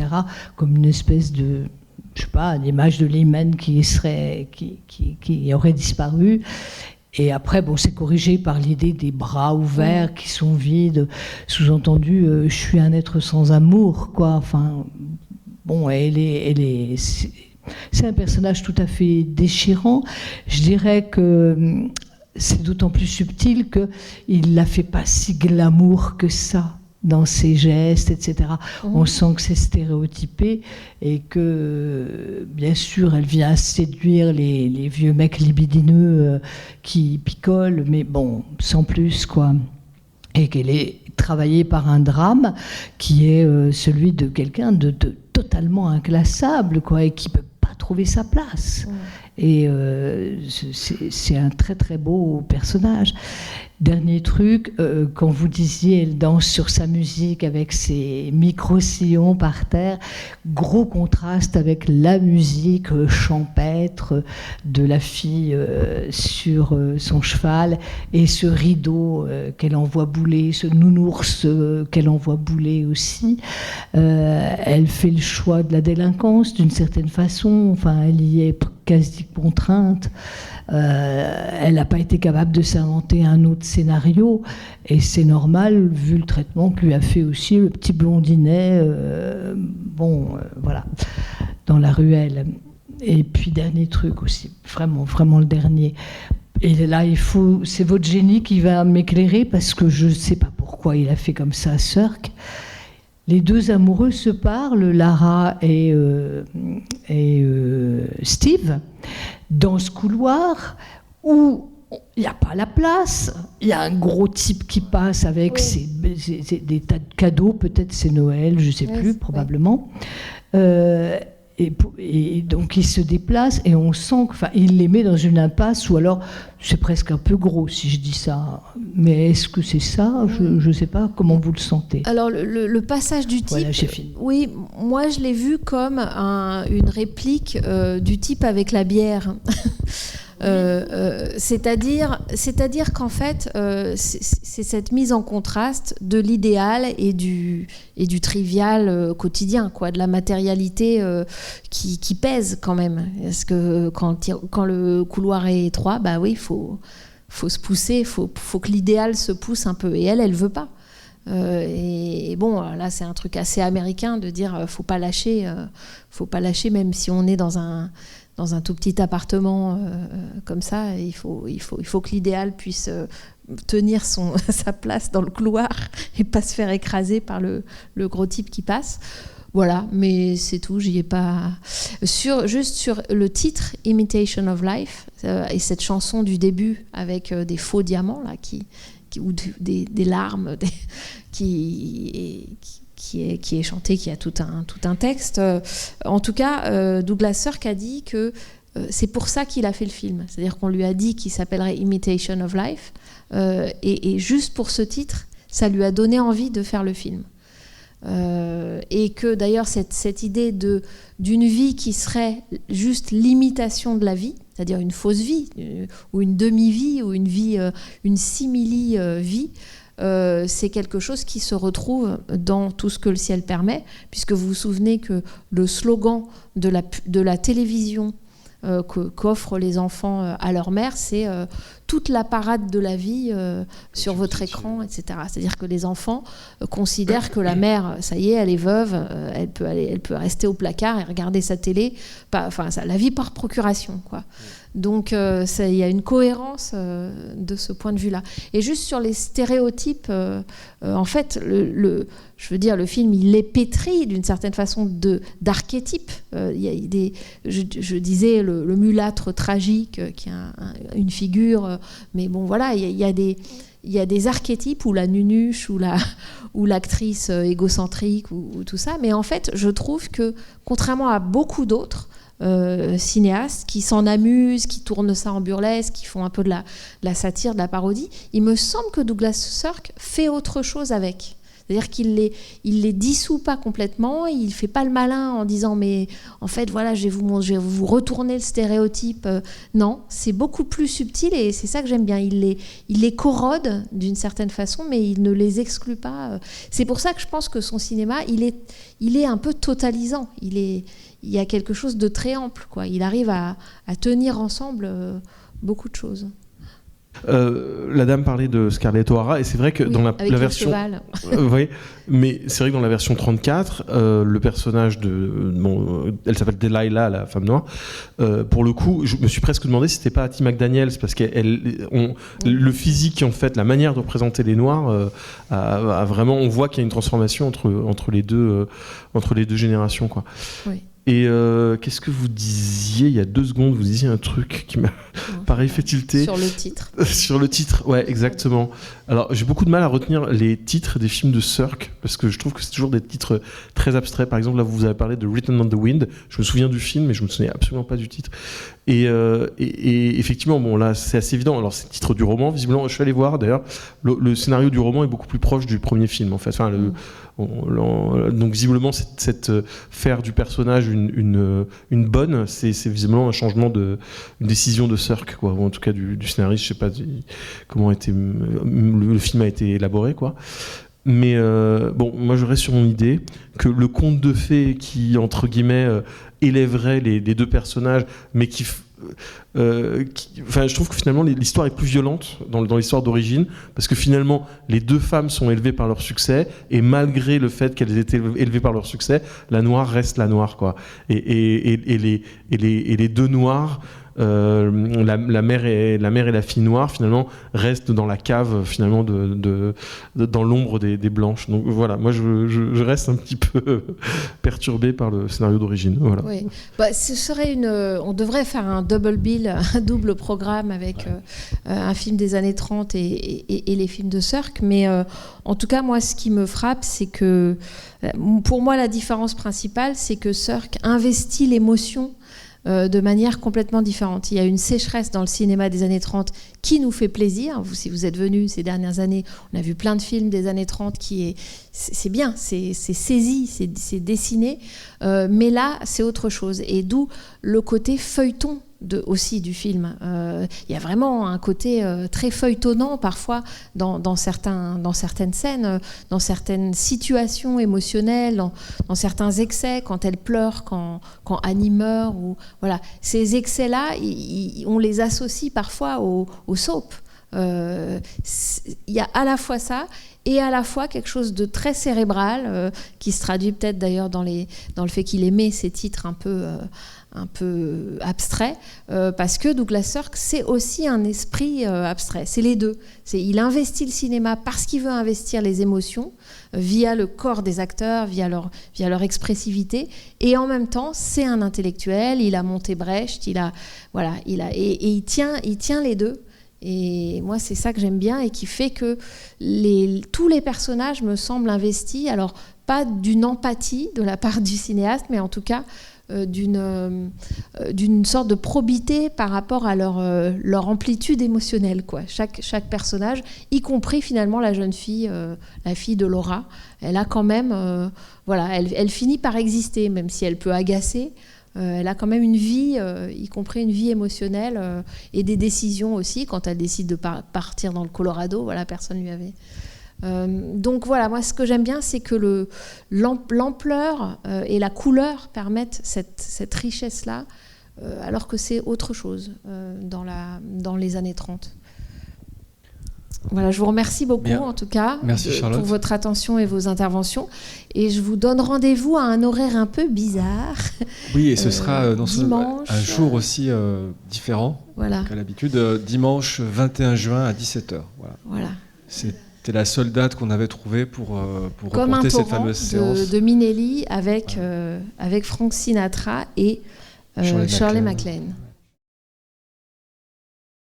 Comme une espèce de, je sais pas, l'image de l'hymen qui aurait disparu. Et après, c'est corrigé par l'idée des bras ouverts qui sont vides. Sous-entendu, je suis un être sans amour, quoi. Enfin, c'est un personnage tout à fait déchirant. Je dirais que c'est d'autant plus subtil qu'il la fait pas si glamour que ça dans ses gestes, etc. On sent que c'est stéréotypé et que, bien sûr, elle vient séduire les vieux mecs libidineux qui picolent, mais sans plus, quoi. Et qu'elle est travaillée par un drame qui est celui de quelqu'un de totalement inclassable, quoi, et qui peut pas trouver sa place. Et c'est un très très beau personnage. Dernier truc, quand vous disiez elle danse sur sa musique avec ses micro-sillons par terre, gros contraste avec la musique champêtre de la fille sur son cheval et ce rideau qu'elle envoie bouler, ce nounours qu'elle envoie bouler aussi. Elle fait le choix de la délinquance d'une certaine façon, enfin elle y est quasi contrainte. Elle n'a pas été capable de s'inventer un autre scénario et c'est normal vu le traitement que lui a fait aussi le petit blondinet voilà, dans la ruelle. Et puis dernier truc aussi, vraiment le dernier, et là c'est votre génie qui va m'éclairer parce que je ne sais pas pourquoi il a fait comme ça à Sirk. Les deux amoureux se parlent, Lara et Steve, dans ce couloir où il n'y a pas la place. Il y a un gros type qui passe avec des tas de cadeaux, peut-être c'est Noël, je ne sais plus, probablement. Et donc il se déplace et on sent qu'il les met dans une impasse, ou alors c'est presque un peu gros si je dis ça, mais est-ce que c'est ça? Je ne sais pas comment vous le sentez. Alors le passage du type, voilà, j'ai fini. Oui, moi je l'ai vu comme une réplique du type avec la bière. C'est-à-dire qu'en fait, c'est cette mise en contraste de l'idéal et du trivial quotidien, quoi, de la matérialité qui pèse quand même. Parce que quand le couloir est étroit, bah oui, faut se pousser, faut que l'idéal se pousse un peu. Et elle veut pas. Et bon, là, c'est un truc assez américain de dire faut pas lâcher, même si on est dans un tout petit appartement comme ça, il faut que l'idéal puisse tenir sa place dans le couloir et pas se faire écraser par le gros type qui passe. Voilà, mais c'est tout, j'y ai pas... Juste sur le titre, Imitation of Life, et cette chanson du début avec des faux diamants, là, ou des larmes, qui est chanté, qui a tout un texte. En tout cas, Douglas Sirk a dit que c'est pour ça qu'il a fait le film. C'est-à-dire qu'on lui a dit qu'il s'appellerait Imitation of Life. Et juste pour ce titre, ça lui a donné envie de faire le film. Et que d'ailleurs, cette idée d'une vie qui serait juste l'imitation de la vie, c'est-à-dire une fausse vie, ou une demi-vie, ou une vie, une simili-vie, c'est quelque chose qui se retrouve dans Tout ce que le ciel permet, puisque vous vous souvenez que le slogan de la télévision qu'offrent les enfants à leur mère, c'est toute la parade de la vie sur votre écran, etc. C'est-à-dire que les enfants considèrent que la mère, ça y est, elle est veuve, elle peut rester au placard et regarder sa télé, la vie par procuration, quoi. Donc il y a une cohérence de ce point de vue-là. Et juste sur les stéréotypes, en fait, je veux dire, le film, il est pétri d'une certaine façon d'archétypes. Je disais le mulâtre tragique, qui a une figure, mais bon, voilà, il y a des archétypes, ou la nunuche, ou l'actrice égocentrique, ou tout ça. Mais en fait, je trouve que, contrairement à beaucoup d'autres cinéastes qui s'en amusent, qui tournent ça en burlesque, qui font un peu de la satire, de la parodie, il me semble que Douglas Sirk fait autre chose avec. C'est-à-dire qu'il les dissout pas complètement, il fait pas le malin en disant mais en fait voilà, je vais vous retourner le stéréotype. Non, c'est beaucoup plus subtil et c'est ça que j'aime bien. Il les corrode d'une certaine façon, mais il ne les exclut pas. C'est pour ça que je pense que son cinéma, il est un peu totalisant. Il y a quelque chose de très ample, quoi. Il arrive à tenir ensemble beaucoup de choses. La dame parlait de Scarlett O'Hara et c'est vrai que dans la version oui, mais c'est vrai que dans la version 34 le personnage elle s'appelle Delilah, la femme noire, pour le coup je me suis presque demandé si c'était pas Hattie McDaniels, parce que le physique, en fait, la manière de représenter les noirs a vraiment, on voit qu'il y a une transformation entre les deux générations, quoi. Oui. Et qu'est-ce que vous disiez il y a 2 secondes? Vous disiez un truc qui m'a pareil fait tilter. Sur le titre. Sur le titre, ouais, exactement. Alors, j'ai beaucoup de mal à retenir les titres des films de Sirk, parce que je trouve que c'est toujours des titres très abstraits. Par exemple, là, vous avez parlé de Written on the Wind. Je me souviens du film, mais je me souviens absolument pas du titre. Et effectivement, bon, là, c'est assez évident. Alors, c'est le titre du roman. Visiblement, je suis allé voir, d'ailleurs, le scénario du roman est beaucoup plus proche du premier film, en fait. Enfin, donc visiblement faire du personnage une bonne, c'est visiblement un changement une décision de Sirk, quoi, ou en tout cas du scénariste. Je sais pas comment le film a été élaboré, quoi. Mais bon, moi je reste sur mon idée que le conte de fées qui, entre guillemets, élèverait les 2 personnages, mais je trouve que finalement l'histoire est plus violente dans l'histoire d'origine, parce que finalement les 2 femmes sont élevées par leur succès, et malgré le fait qu'elles étaient élevées par leur succès, la noire reste la noire, quoi. Et les 2 noirs, la mère et la fille noire, finalement restent dans la cave, finalement dans l'ombre des blanches. Donc voilà, moi je reste un petit peu perturbé par le scénario d'origine. Voilà. Oui. Ce serait on devrait faire un double bill, un double programme avec un film des années 30 et les films de Sirk. Mais en tout cas, moi, ce qui me frappe, c'est que pour moi, la différence principale, c'est que Sirk investit l'émotion de manière complètement différente. Il y a une sécheresse dans le cinéma des années 30 qui nous fait plaisir. Si vous êtes venus ces dernières années, on a vu plein de films des années 30 c'est bien, c'est saisi, c'est dessiné, mais là, c'est autre chose. Et d'où le côté feuilleton aussi du film. Il y a vraiment un côté très feuilletonnant parfois dans certaines scènes, dans certaines situations émotionnelles, dans certains excès, quand elle pleure, quand Annie meurt. Voilà. Ces excès-là, on les associe parfois au soap. Il y a à la fois ça et à la fois quelque chose de très cérébral qui se traduit peut-être d'ailleurs dans le fait qu'il aimait ces titres un peu abstrait, parce que Douglas Sirk, c'est aussi un esprit abstrait. C'est les deux. Il investit le cinéma parce qu'il veut investir les émotions via le corps des acteurs, via leur expressivité, et en même temps, c'est un intellectuel. Il a monté Brecht, et il tient les deux. Et moi, c'est ça que j'aime bien et qui fait que tous les personnages me semblent investis. Alors, pas d'une empathie de la part du cinéaste, mais en tout cas d'une sorte de probité par rapport à leur amplitude émotionnelle, quoi. Chaque personnage, y compris finalement la jeune fille, la fille de Laura, elle a quand même, elle finit par exister, même si elle peut agacer. Elle a quand même une vie, y compris une vie émotionnelle, et des décisions aussi, quand elle décide de partir dans le Colorado. Voilà, personne lui avait... donc voilà, moi ce que j'aime bien, c'est que l'ampleur et la couleur permettent cette richesse-là, alors que c'est autre chose dans les années 30. Voilà, je vous remercie beaucoup Bien. en tout cas pour votre attention et vos interventions. Et je vous donne rendez-vous à un horaire un peu bizarre. Oui, et ce sera dimanche, un jour aussi différent qu'à l'habitude, dimanche 21 juin à 17h. Voilà. C'était la seule date qu'on avait trouvée pour reporter cette fameuse séance. De Minelli avec Frank Sinatra et Shirley MacLaine.